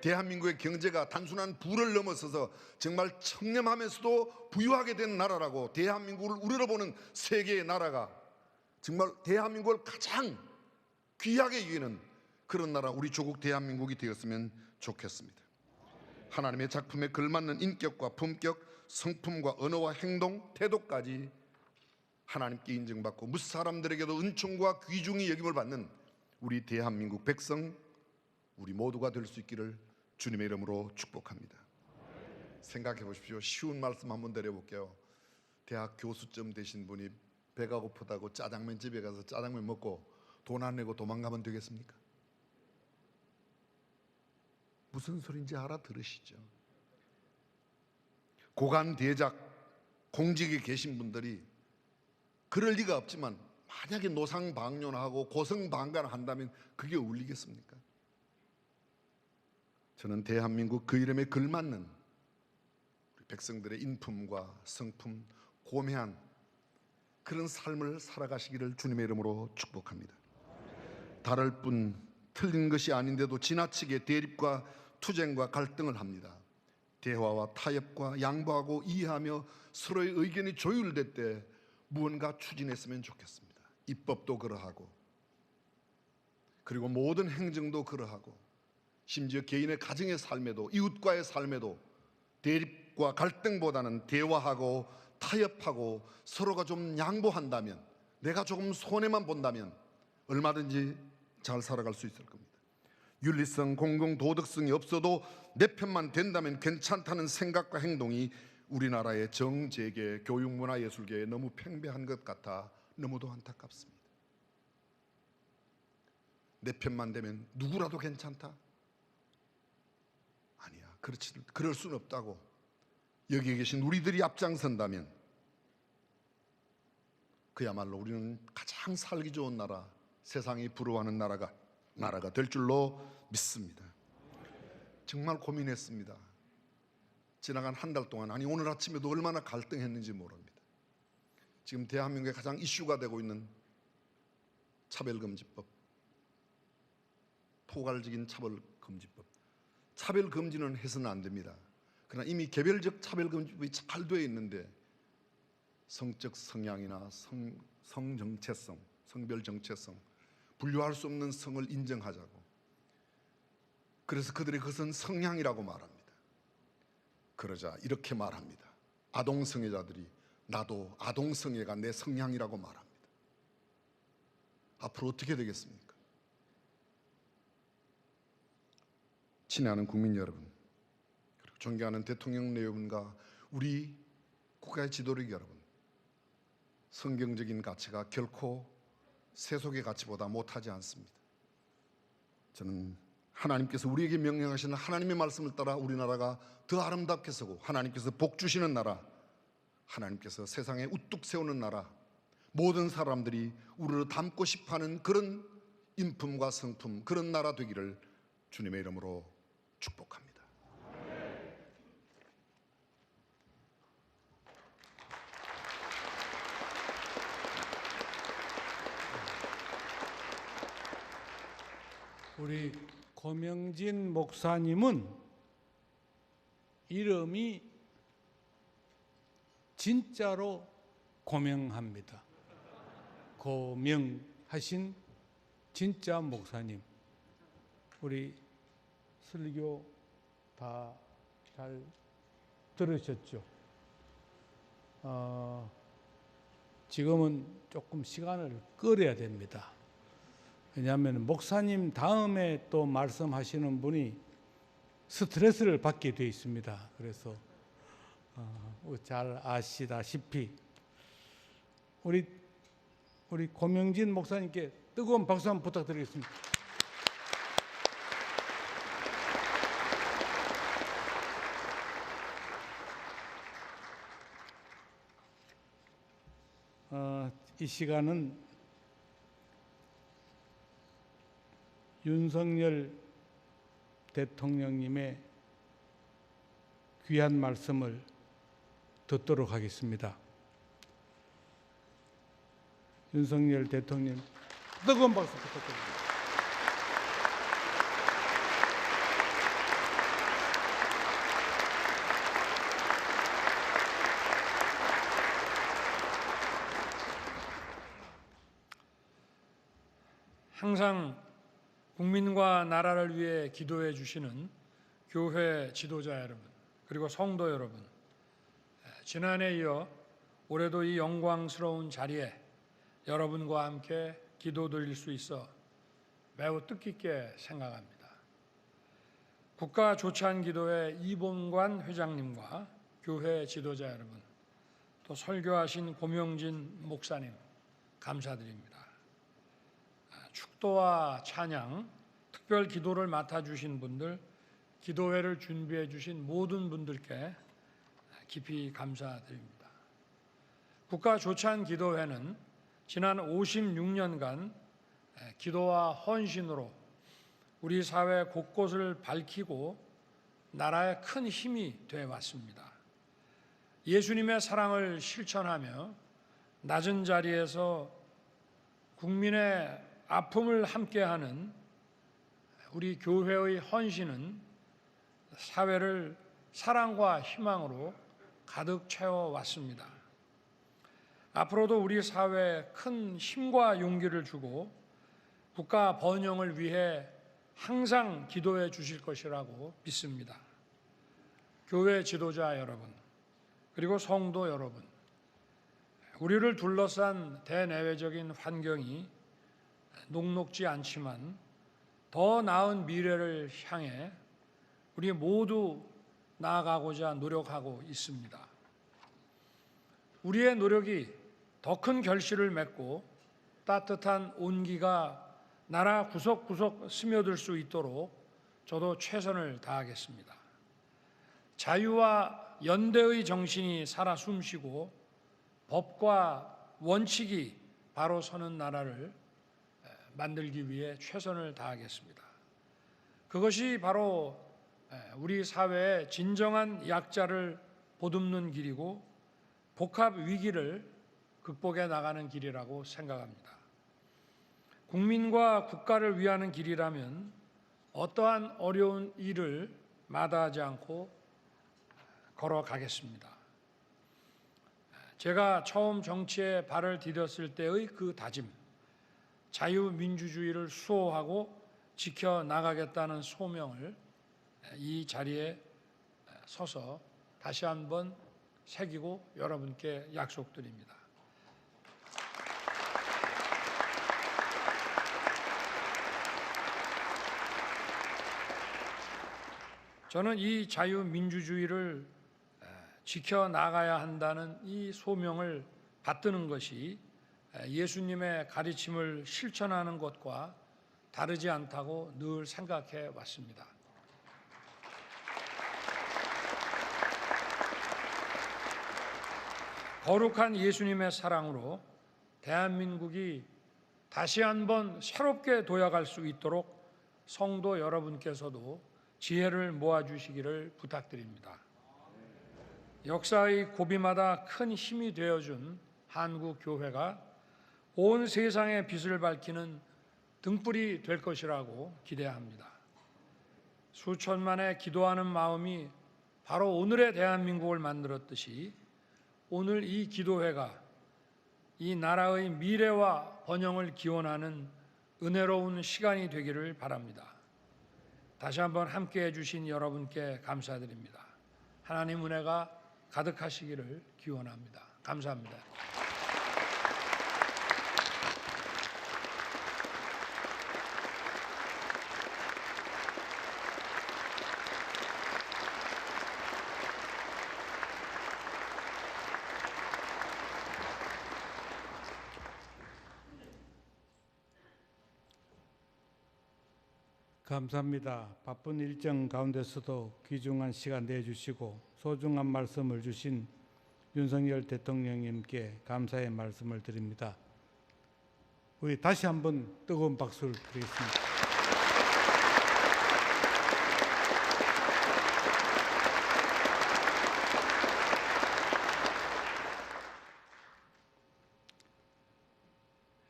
G: 대한민국의 경제가 단순한 부를 넘어서서 정말 청렴하면서도 부유하게 된 나라라고, 대한민국을 우러러보는 세계의 나라가 정말 대한민국을 가장 귀하게 여기는 그런 나라, 우리 조국 대한민국이 되었으면 좋겠습니다. 하나님의 작품에 걸맞는 인격과 품격, 성품과 언어와 행동, 태도까지 하나님께 인정받고 무사람들에게도 은총과 귀중히 여김을 받는 우리 대한민국 백성, 우리 모두가 될 수 있기를 주님의 이름으로 축복합니다. 생각해 보십시오. 쉬운 말씀 한번 드려볼게요. 대학 교수점 되신 분이 배가 고프다고 짜장면 집에 가서 짜장면 먹고 돈 안 내고 도망가면 되겠습니까? 무슨 소리인지 알아들으시죠? 고관대작 공직에 계신 분들이 그럴 리가 없지만 만약에 노상방뇨하고 고성방관한다면 그게 어울리겠습니까? 저는 대한민국 그 이름에 걸맞는 우리 백성들의 인품과 성품, 고매한 그런 삶을 살아가시기를 주님의 이름으로 축복합니다. 다를 뿐 틀린 것이 아닌데도 지나치게 대립과 투쟁과 갈등을 합니다. 대화와 타협과 양보하고 이해하며 서로의 의견이 조율될 때 무언가 추진했으면 좋겠습니다. 입법도 그러하고 그리고 모든 행정도 그러하고 심지어 개인의 가정의 삶에도 이웃과의 삶에도 대립과 갈등보다는 대화하고 타협하고 서로가 좀 양보한다면, 내가 조금 손해만 본다면 얼마든지 잘 살아갈 수 있을 겁니다. 윤리성, 공공 도덕성이 없어도 내 편만 된다면 괜찮다는 생각과 행동이 우리나라의 정재계, 교육문화예술계에 너무 팽배한 것 같아 너무도 안타깝습니다. 내 편만 되면 누구라도 괜찮다? 아니야, 그럴 수는 없다고. 여기에 계신 우리들이 앞장선다면 그야말로 우리는 가장 살기 좋은 나라, 세상이 부러워하는 나라가 될 줄로 믿습니다. 정말 고민했습니다. 지나간 한 달 동안, 아니 오늘 아침에도 얼마나 갈등했는지 모릅니다. 지금 대한민국에 가장 이슈가 되고 있는 차별금지법, 포괄적인 차별금지법. 차별금지는 해서는 안 됩니다. 그러나 이미 개별적 차별금지법이 잘 되어 있는데 성적 성향이나 성정체성, 성별 정체성, 분류할 수 없는 성을 인정하자고. 그래서 그들이 그것은 성향이라고 말합니다. 그러자 이렇게 말합니다. 아동성애자들이 나도 아동성애가 내 성향이라고 말합니다. 앞으로 어떻게 되겠습니까? 친애하는 국민 여러분, 그리고 존경하는 대통령 여러분과 우리 국가의 지도력 여러분, 성경적인 가치가 결코 세속의 가치보다 못하지 않습니다. 저는 하나님께서 우리에게 명령하시는 하나님의 말씀을 따라 우리나라가 더 아름답게 서고, 하나님께서 복 주시는 나라, 하나님께서 세상에 우뚝 세우는 나라, 모든 사람들이 우리를 닮고 싶어하는 그런 인품과 성품, 그런 나라 되기를 주님의 이름으로 축복합니다.
B: 우리 고명진 목사님은 이름이 진짜로 고명합니다. 고명하신 진짜 목사님. 우리 설교 다 잘 들으셨죠? 지금은 조금 시간을 끌어야 됩니다. 왜냐하면 목사님 다음에 또 말씀하시는 분이 스트레스를 받게 되어 있습니다. 그래서 잘 아시다시피 우리 고명진 목사님께 뜨거운 박수 한번 부탁드리겠습니다. 이 시간은 윤석열 대통령님의 귀한 말씀을 듣도록 하겠습니다. 윤석열 대통령 뜨거운 박수 부탁드립니다.
H: 항상 국민과 나라를 위해 기도해 주시는 교회 지도자 여러분, 그리고 성도 여러분, 지난해에 이어 올해도 이 영광스러운 자리에 여러분과 함께 기도드릴 수 있어 매우 뜻깊게 생각합니다. 국가 조찬 기도회 이봉관 회장님과 교회 지도자 여러분, 또 설교하신 고명진 목사님 감사드립니다. 축도와 찬양, 특별 기도를 맡아주신 분들, 기도회를 준비해 주신 모든 분들께 깊이 감사드립니다. 국가 조찬 기도회는 지난 56년간 기도와 헌신으로 우리 사회 곳곳을 밝히고 나라의 큰 힘이 되어 왔습니다. 예수님의 사랑을 실천하며 낮은 자리에서 국민의 아픔을 함께하는 우리 교회의 헌신은 사회를 사랑과 희망으로 가득 채워왔습니다. 앞으로도 우리 사회에 큰 힘과 용기를 주고 국가 번영을 위해 항상 기도해 주실 것이라고 믿습니다. 교회 지도자 여러분, 그리고 성도 여러분, 우리를 둘러싼 대내외적인 환경이 녹록지 않지만 더 나은 미래를 향해 우리 모두 나아가고자 노력하고 있습니다. 우리의 노력이 더 큰 결실을 맺고 따뜻한 온기가 나라 구석구석 스며들 수 있도록 저도 최선을 다하겠습니다. 자유와 연대의 정신이 살아 숨쉬고 법과 원칙이 바로 서는 나라를 만들기 위해 최선을 다하겠습니다. 그것이 바로 우리 사회의 진정한 약자를 보듬는 길이고 복합 위기를 극복해 나가는 길이라고 생각합니다. 국민과 국가를 위하는 길이라면 어떠한 어려운 일을 마다하지 않고 걸어가겠습니다. 제가 처음 정치에 발을 디뎠을 때의 그 다짐, 자유민주주의를 수호하고 지켜나가겠다는 소명을 이 자리에 서서 다시 한번 새기고 여러분께 약속드립니다. 저는 이 자유민주주의를 지켜나가야 한다는 이 소명을 받드는 것이 예수님의 가르침을 실천하는 것과 다르지 않다고 늘 생각해 왔습니다. 거룩한 예수님의 사랑으로 대한민국이 다시 한번 새롭게 도약할 수 있도록 성도 여러분께서도 지혜를 모아주시기를 부탁드립니다. 역사의 고비마다 큰 힘이 되어준 한국교회가 온 세상의 빛을 밝히는 등불이 될 것이라고 기대합니다. 수천만의 기도하는 마음이 바로 오늘의 대한민국을 만들었듯이 오늘 이 기도회가 이 나라의 미래와 번영을 기원하는 은혜로운 시간이 되기를 바랍니다. 다시 한번 함께해 주신 여러분께 감사드립니다. 하나님 은혜가 가득하시기를 기원합니다. 감사합니다.
B: 감사합니다. 바쁜 일정 가운데서도 귀중한 시간 내주시고 소중한 말씀을 주신 윤석열 대통령님께 감사의 말씀을 드립니다. 우리 다시 한번 뜨거운 박수를 드리겠습니다.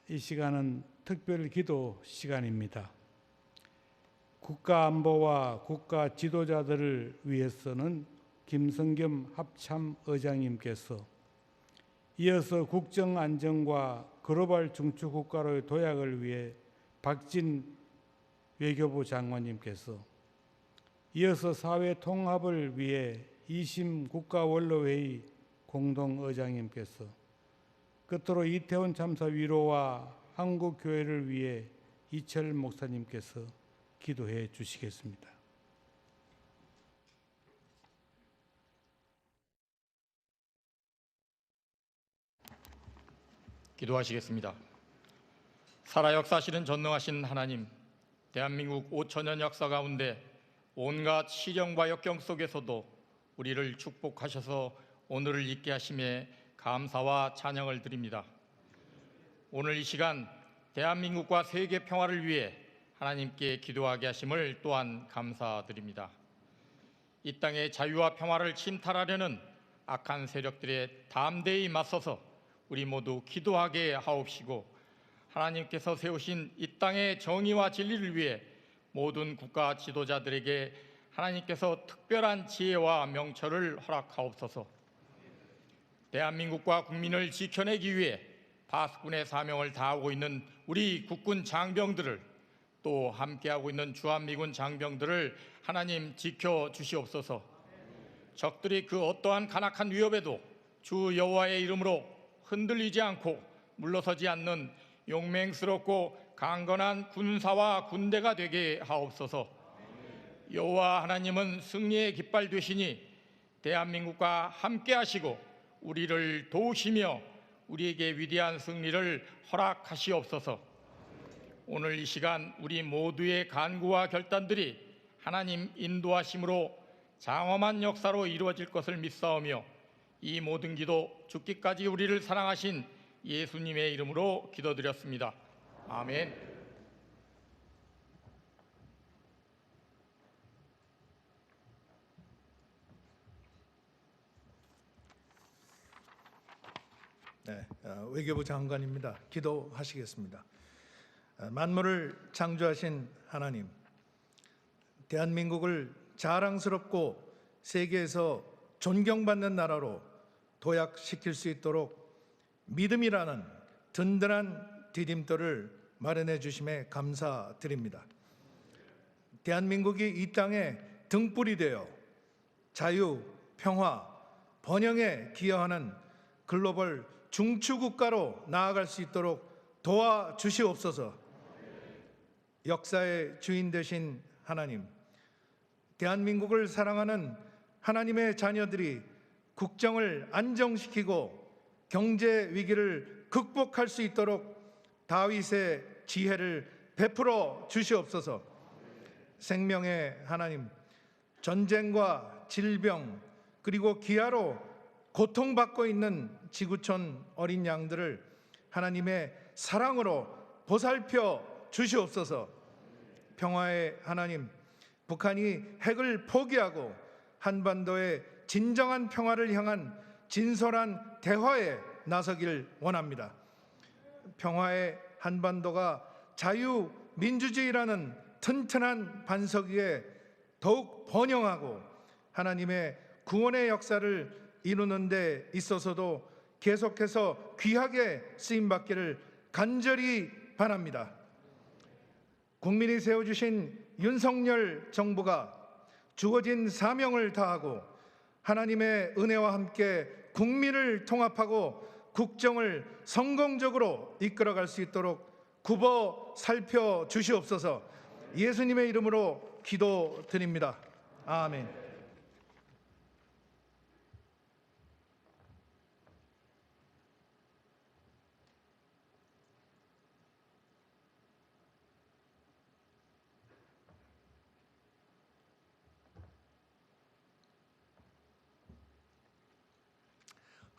B: 이 시간은 특별 기도 시간입니다. 국가 안보와 국가 지도자들을 위해서는 김성겸 합참의장님께서, 이어서 국정 안정과 글로벌 중추 국가로의 도약을 위해 박진 외교부 장관님께서, 이어서 사회 통합을 위해 이심 국가원로회의 공동의장님께서, 끝으로 이태원 참사 위로와 한국교회를 위해 이철 목사님께서 기도해 주시겠습니다.
I: 기도하시겠습니다. 살아 역사하시는 전능하신 하나님, 대한민국 5천년 역사 가운데 온갖 시련과 역경 속에서도 우리를 축복하셔서 오늘을 있게 하심에 감사와 찬양을 드립니다. 오늘 이 시간 대한민국과 세계 평화를 위해 하나님께 기도하게 하심을 또한 감사드립니다. 이 땅의 자유와 평화를 침탈하려는 악한 세력들에 담대히 맞서서 우리 모두 기도하게 하옵시고, 하나님께서 세우신 이 땅의 정의와 진리를 위해 모든 국가 지도자들에게 하나님께서 특별한 지혜와 명철을 허락하옵소서. 대한민국과 국민을 지켜내기 위해 파수꾼의 사명을 다하고 있는 우리 국군 장병들을, 또 함께하고 있는 주한미군 장병들을 하나님 지켜주시옵소서. 적들이 그 어떠한 간악한 위협에도 주 여호와의 이름으로 흔들리지 않고 물러서지 않는 용맹스럽고 강건한 군사와 군대가 되게 하옵소서. 여호와 하나님은 승리의 깃발 되시니 대한민국과 함께 하시고 우리를 도우시며 우리에게 위대한 승리를 허락하시옵소서. 오늘 이 시간 우리 모두의 간구와 결단들이 하나님 인도하심으로 장엄한 역사로 이루어질 것을 믿사오며 이 모든 기도 죽기까지 우리를 사랑하신 예수님의 이름으로 기도드렸습니다. 아멘.
J: 네, 외교부 장관입니다. 기도하시겠습니다. 만물을 창조하신 하나님, 대한민국을 자랑스럽고 세계에서 존경받는 나라로 도약시킬 수 있도록 믿음이라는 든든한 디딤돌을 마련해 주심에 감사드립니다. 대한민국이 이 땅에 등불이 되어 자유, 평화, 번영에 기여하는 글로벌 중추국가로 나아갈 수 있도록 도와주시옵소서. 역사의 주인 되신 하나님, 대한민국을 사랑하는 하나님의 자녀들이 국정을 안정시키고 경제 위기를 극복할 수 있도록 다윗의 지혜를 베풀어 주시옵소서. 생명의 하나님, 전쟁과 질병 그리고 기아로 고통받고 있는 지구촌 어린 양들을 하나님의 사랑으로 보살펴 주시옵소서. 평화의 하나님, 북한이 핵을 포기하고 한반도의 진정한 평화를 향한 진솔한 대화에 나서길 원합니다. 평화의 한반도가 자유민주주의라는 튼튼한 반석 위에 더욱 번영하고 하나님의 구원의 역사를 이루는 데 있어서도 계속해서 귀하게 쓰임받기를 간절히 바랍니다. 국민이 세워주신 윤석열 정부가 주어진 사명을 다하고 하나님의 은혜와 함께 국민을 통합하고 국정을 성공적으로 이끌어갈 수 있도록 굽어 살펴 주시옵소서. 예수님의 이름으로 기도드립니다. 아멘.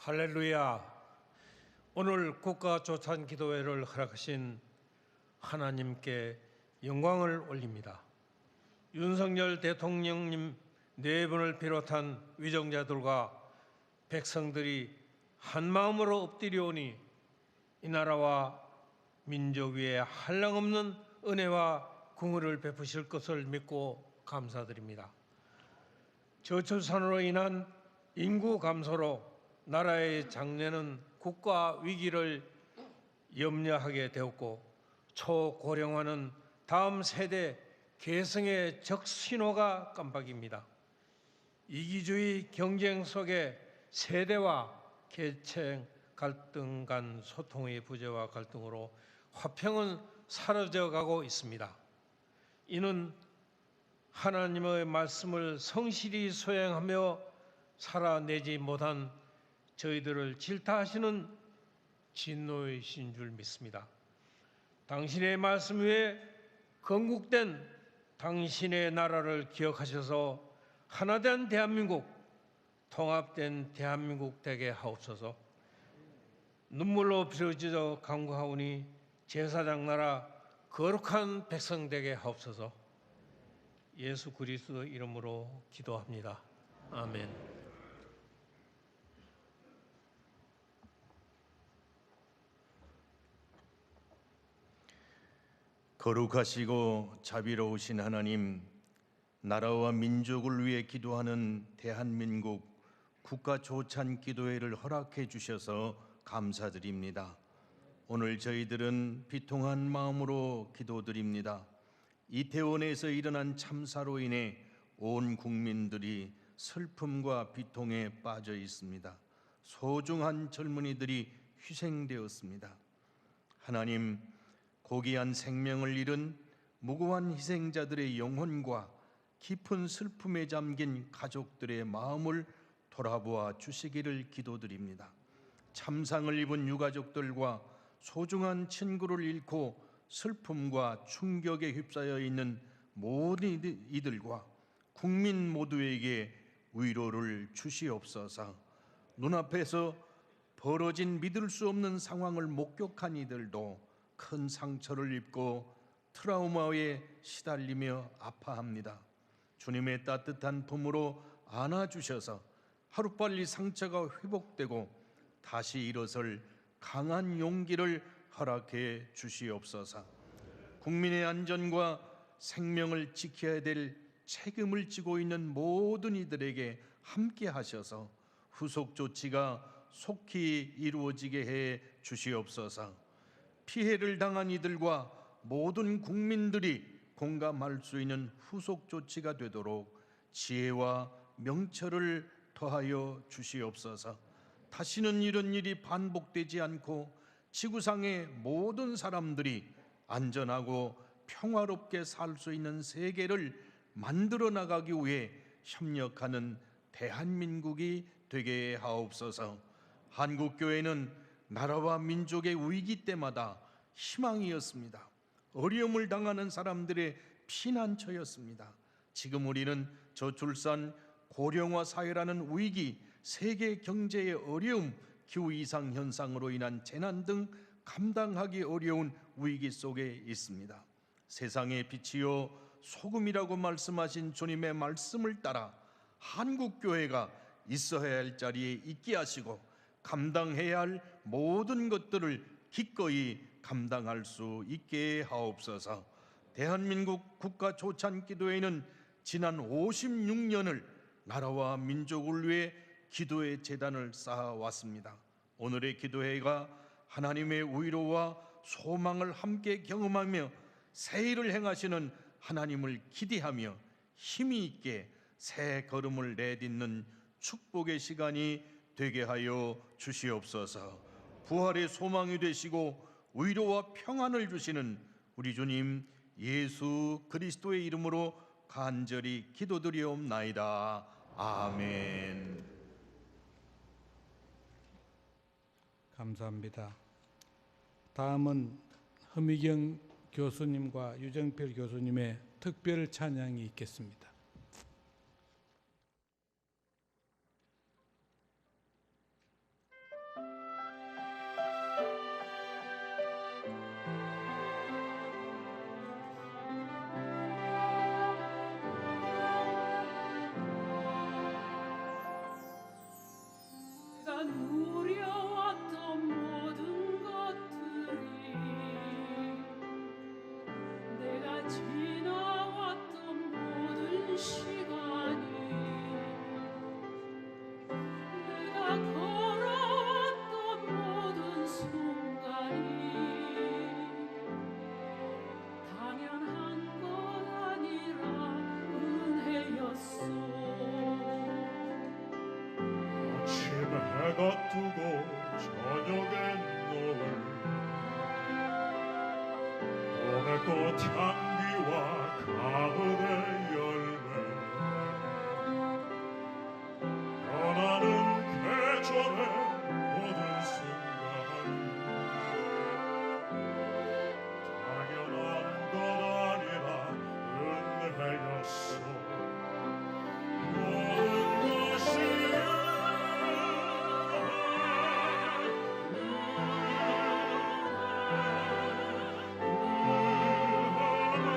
K: 할렐루야. 오늘 국가조찬 기도회를 허락하신 하나님께 영광을 올립니다. 윤석열 대통령님 네 분을 비롯한 위정자들과 백성들이 한마음으로 엎드려오니 이 나라와 민족 위에 한량없는 은혜와 궁을 베푸실 것을 믿고 감사드립니다. 저출산으로 인한 인구 감소로 나라의 장래는 국가 위기를 염려하게 되었고 초고령화는 다음 세대 계승의 적신호가 깜박입니다. 이기주의 경쟁 속에 세대와 계층 갈등 간 소통의 부재와 갈등으로 화평은 사라져가고 있습니다. 이는 하나님의 말씀을 성실히 수행하며 살아내지 못한 저희들을 질타하시는 진노이신 줄 믿습니다. 당신의 말씀 위에 건국된 당신의 나라를 기억하셔서 하나된 대한민국, 통합된 대한민국 되게 하옵소서. 눈물로 빌어지어 간구하오니 제사장 나라 거룩한 백성 되게 하옵소서. 예수 그리스도 이름으로 기도합니다. 아멘.
L: 거룩하시고 자비로우신 하나님, 나라와 민족을 위해 기도하는 대한민국 국가조찬 기도회를 허락해 주셔서 감사드립니다. 오늘 저희들은 비통한 마음으로 기도드립니다. 이태원에서 일어난 참사로 인해 온 국민들이 슬픔과 비통에 빠져 있습니다. 소중한 젊은이들이 희생되었습니다. 하나님, 고귀한 생명을 잃은 무고한 희생자들의 영혼과 깊은 슬픔에 잠긴 가족들의 마음을 돌아보아 주시기를 기도드립니다. 참상을 입은 유가족들과 소중한 친구를 잃고 슬픔과 충격에 휩싸여 있는 모든 이들과 국민 모두에게 위로를 주시옵소서. 눈앞에서 벌어진 믿을 수 없는 상황을 목격한 이들도 큰 상처를 입고 트라우마에 시달리며 아파합니다. 주님의 따뜻한 품으로 안아주셔서 하루빨리 상처가 회복되고 다시 일어설 강한 용기를 허락해 주시옵소서. 국민의 안전과 생명을 지켜야 될 책임을 지고 있는 모든 이들에게 함께 하셔서 후속 조치가 속히 이루어지게 해 주시옵소서. 피해를 당한 이들과 모든 국민들이 공감할 수 있는 후속 조치가 되도록 지혜와 명철을 더하여 주시옵소서. 다시는 이런 일이 반복되지 않고 지구상의 모든 사람들이 안전하고 평화롭게 살 수 있는 세계를 만들어 나가기 위해 협력하는 대한민국이 되게 하옵소서. 한국교회는 나라와 민족의 위기 때마다 희망이었습니다. 어려움을 당하는 사람들의 피난처였습니다. 지금 우리는 저출산, 고령화 사회라는 위기, 세계 경제의 어려움, 기후 이상 현상으로 인한 재난 등 감당하기 어려운 위기 속에 있습니다. 세상의 빛이요 소금이라고 말씀하신 주님의 말씀을 따라 한국교회가 있어야 할 자리에 있게 하시고 감당해야 할 모든 것들을 기꺼이 감당할 수 있게 하옵소서. 대한민국 국가조찬기도회는 지난 56년을 나라와 민족을 위해 기도의 재단을 쌓아왔습니다. 오늘의 기도회가 하나님의 위로와 소망을 함께 경험하며 새 일을 행하시는 하나님을 기대하며 힘이 있게 새 걸음을 내딛는 축복의 시간이 되게 하여 주시옵소서. 부활의 소망이 되시고 위로와 평안을 주시는 우리 주님 예수 그리스도의 이름으로 간절히 기도드리옵나이다. 아멘.
B: 감사합니다. 다음은 허미경 교수님과 유정필 교수님의 특별 찬양이 있겠습니다.
M: 누려왔던 모든 것들이 내가 지나왔던 모든 시간이 내가 걸어왔던 모든 순간이 당연한 것 아니라 은혜였소.
N: 아침에 해가 뜨고 저녁엔 노을 봄의 꽃향기와 가을의 열매 변하는 계절의 모든 순간이 당연한 것 아니라 은혜였어. 모든 것이 은혜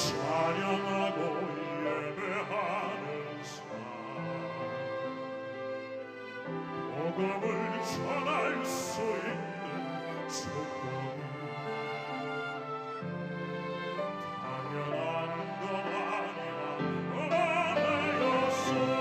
N: 찬양하고 예배하는 삶 복음을 전할 수 있는 축복 당연한 것 아니라 은혜였어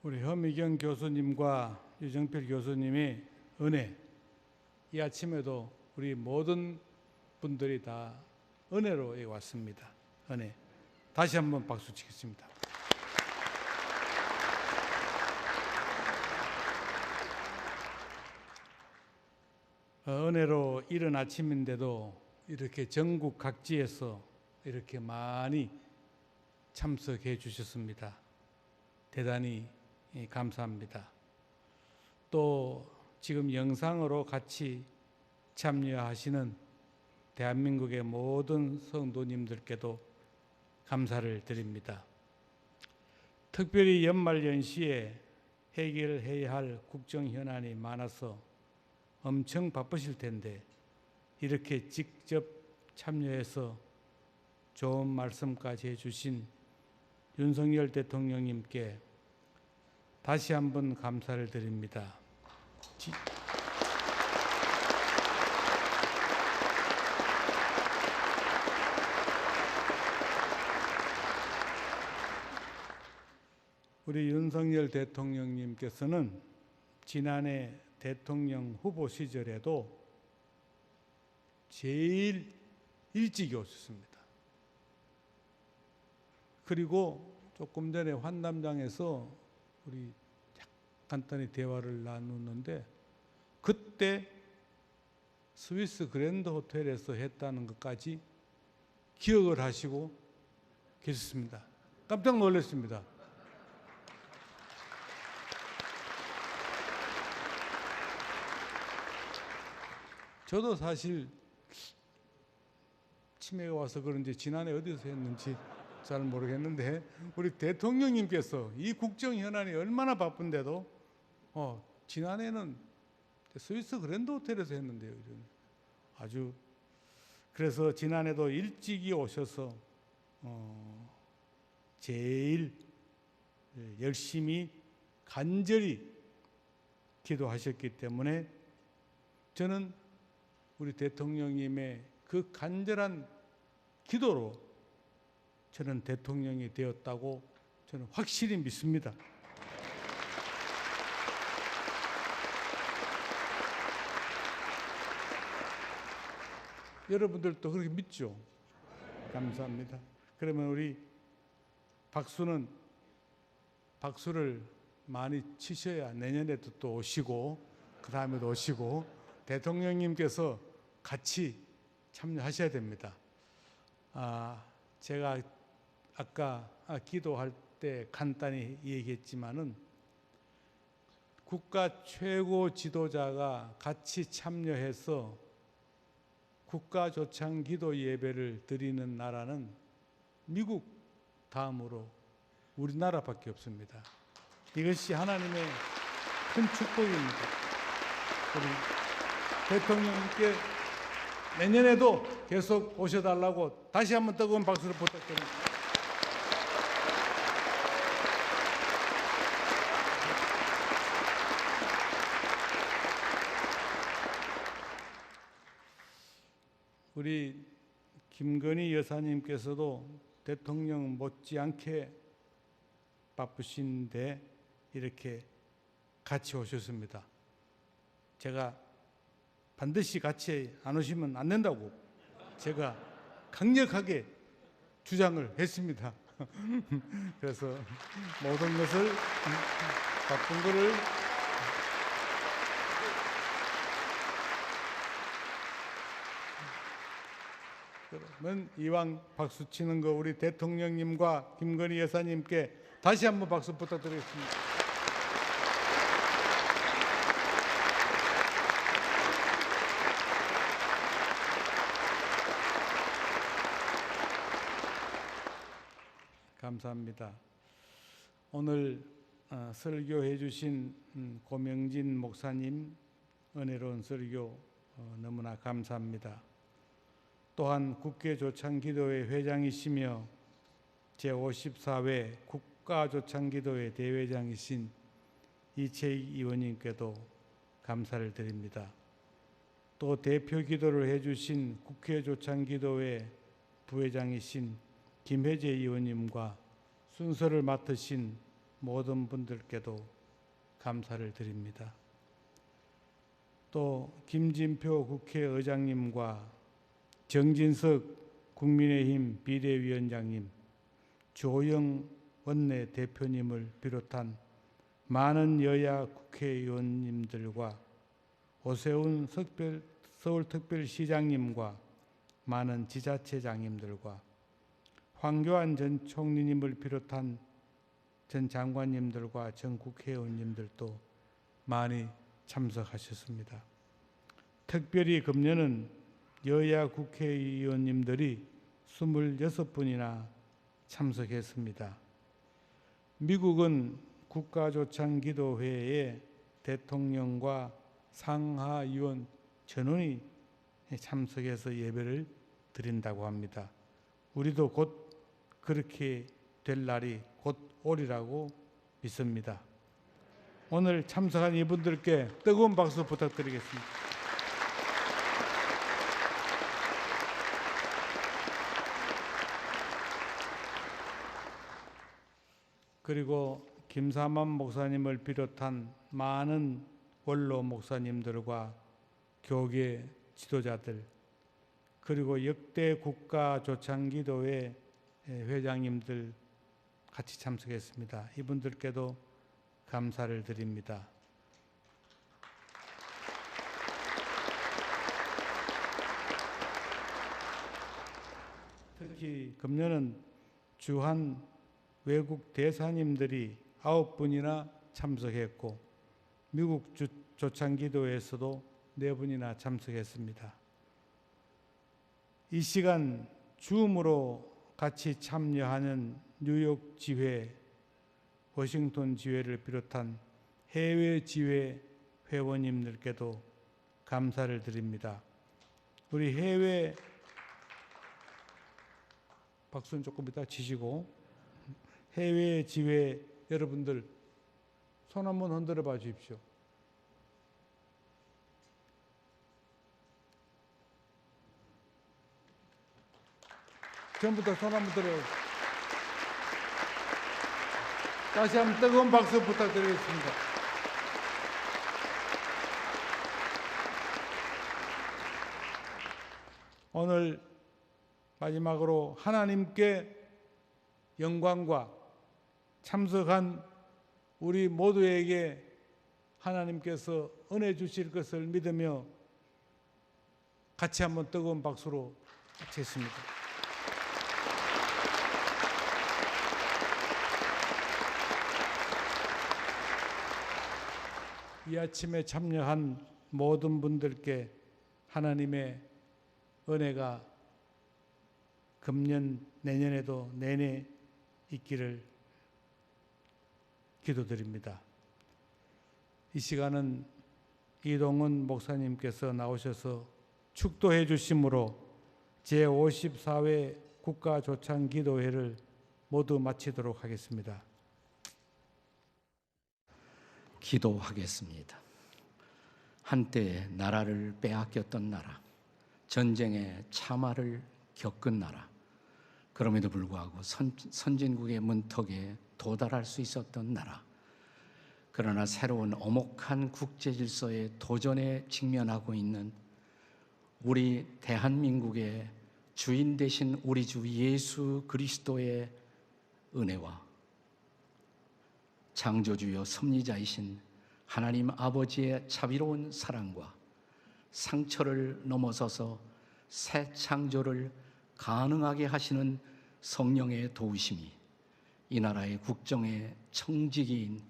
B: 우리 허미경 교수님과 유정필 교수님의 은혜, 이 아침에도 우리 모든 분들이 다 은혜로 왔습니다. 은혜. 다시 한번 박수 치겠습니다. 은혜로 이른 아침인데도 이렇게 전국 각지에서 이렇게 많이 참석해 주셨습니다. 대단히 감사합니다. 또 지금 영상으로 같이 참여하시는 대한민국의 모든 성도님들께도 감사를 드립니다. 특별히 연말연시에 해결해야 할 국정 현안이 많아서 엄청 바쁘실 텐데 이렇게 직접 참여해서 좋은 말씀까지 해주신 윤석열 대통령님께 다시 한번 감사를 드립니다. 우리 윤석열 대통령님께서는 지난해 대통령 후보 시절에도 제일 일찍 오셨습니다. 그리고 조금 전에 환담장에서 우리 간단히 대화를 나누는데 그때 스위스 그랜드 호텔에서 했다는 것까지 기억을 하시고 계셨습니다. 깜짝 놀랐습니다. 저도 사실 치매가 와서 그런지 지난해 어디서 했는지 잘 모르겠는데 우리 대통령님께서 이 국정 현안이 얼마나 바쁜데도 지난해는 스위스 그랜드 호텔에서 했는데요. 아주 그래서 지난해도 일찍이 오셔서 제일 열심히 간절히 기도하셨기 때문에 저는 우리 대통령님의 그 간절한 기도로 저는 대통령이 되었다고 저는 확실히 믿습니다. 여러분들도 그렇게 믿죠? 감사합니다. 그러면 우리 박수를 많이 치셔야 내년에도 또 오시고 그 다음에도 오시고 대통령님께서 같이 참여하셔야 됩니다. 제가 아까 기도할 때 간단히 얘기했지만은 국가 최고 지도자가 같이 참여해서 국가 조창 기도 예배를 드리는 나라는 미국 다음으로 우리나라밖에 없습니다. 이것이 하나님의 큰 축복입니다. 우리 대통령님께 내년에도 계속 오셔달라고 다시 한번 뜨거운 박수를 부탁드립니다. 우리 김건희 여사님께서도 대통령 못지않게 바쁘신데 이렇게 같이 오셨습니다. 제가 반드시 같이 안 오시면 안 된다고 제가 강력하게 주장을 했습니다. 그래서 모든 것을 바쁜 거를 그러면 이왕 박수 치는 거 우리 대통령님과 김건희 여사님께 다시 한번 박수 부탁드리겠습니다. 감사합니다. 오늘 설교해 주신 고명진 목사님 은혜로운 설교 너무나 감사합니다. 또한 국회조창기도회 회장이시며 제54회 국가조창기도회 대회장이신 이채익 의원님께도 감사를 드립니다. 또 대표 기도를 해주신 국회조창기도회 부회장이신 김혜재 의원님과 순서를 맡으신 모든 분들께도 감사를 드립니다. 또 김진표 국회의장님과 정진석 국민의힘 비대위원장님, 조영 원내 대표님을 비롯한 많은 여야 국회의원님들과 오세훈 서울특별시장님과 많은 지자체장님들과 황교안 전 총리님을 비롯한 전 장관님들과 전 국회의원님들도 많이 참석하셨습니다. 특별히 금년은 여야 국회의원님들이 26분이나 참석했습니다. 미국은 국가조창기도회에 대통령과 상하의원 전원이 참석해서 예배를 드린다고 합니다. 우리도 곧 그렇게 될 날이 곧 오리라고 믿습니다. 오늘 참석한 이분들께 뜨거운 박수 부탁드리겠습니다. 그리고 김사만 목사님을 비롯한 많은 원로 목사님들과 교계 지도자들, 그리고 역대 국가조창기도회 회장님들 같이 참석했습니다. 이분들께도 감사를 드립니다. 특히 금년은 주한 외국 대사님들이 9분이나 참석했고 미국 조창기도회에서도 4분이나 참석했습니다. 이 시간 줌으로 같이 참여하는 뉴욕 지회, 워싱턴 지회를 비롯한 해외 지회 회원님들께도 감사를 드립니다. 우리 해외 박수는 조금 이따 치시고 해외 지회 여러분들 손 한번 흔들어 봐 주십시오. 전부 다 손 한번 들어요. 다시 한번 뜨거운 박수 부탁드리겠습니다. 오늘 마지막으로 하나님께 영광과 참석한 우리 모두에게 하나님께서 은혜 주실 것을 믿으며 같이 한번 뜨거운 박수로 마치겠습니다. 이 아침에 참여한 모든 분들께 하나님의 은혜가 금년 내년에도 내내 있기를 기도드립니다. 이 시간은 이동훈 목사님께서 나오셔서 축도해 주심으로 제54회 국가조창기도회를 모두 마치도록 하겠습니다.
O: 기도하겠습니다. 한때 나라를 빼앗겼던 나라, 전쟁의 참화를 겪은 나라, 그럼에도 불구하고 선진국의 문턱에 도달할 수 있었던 나라, 그러나 새로운 엄혹한 국제 질서의 도전에 직면하고 있는 우리 대한민국의 주인 되신 우리 주 예수 그리스도의 은혜와 창조주여 섭리자이신 하나님 아버지의 자비로운 사랑과 상처를 넘어서서 새 창조를 가능하게 하시는 성령의 도우심이 이 나라의 국정의 청지기인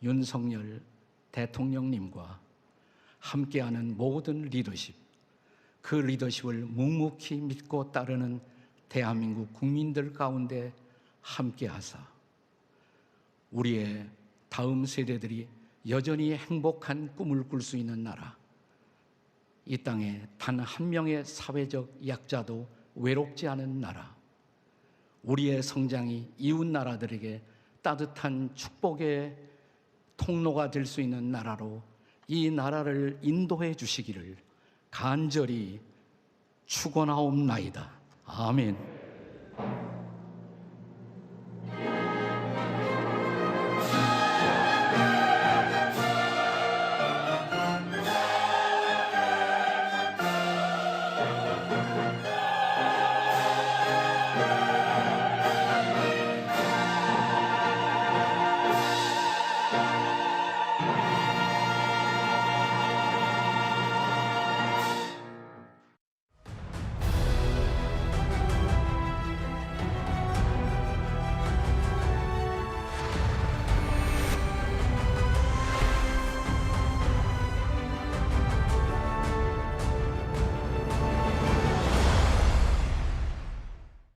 O: 윤석열 대통령님과 함께하는 모든 리더십, 그 리더십을 묵묵히 믿고 따르는 대한민국 국민들 가운데 함께하사 우리의 다음 세대들이 여전히 행복한 꿈을 꿀 수 있는 나라, 이 땅에 단 한 명의 사회적 약자도 외롭지 않은 나라, 우리의 성장이 이웃 나라들에게 따뜻한 축복의 통로가 될 수 있는 나라로 이 나라를 인도해 주시기를 간절히 축원하옵나이다. 아멘.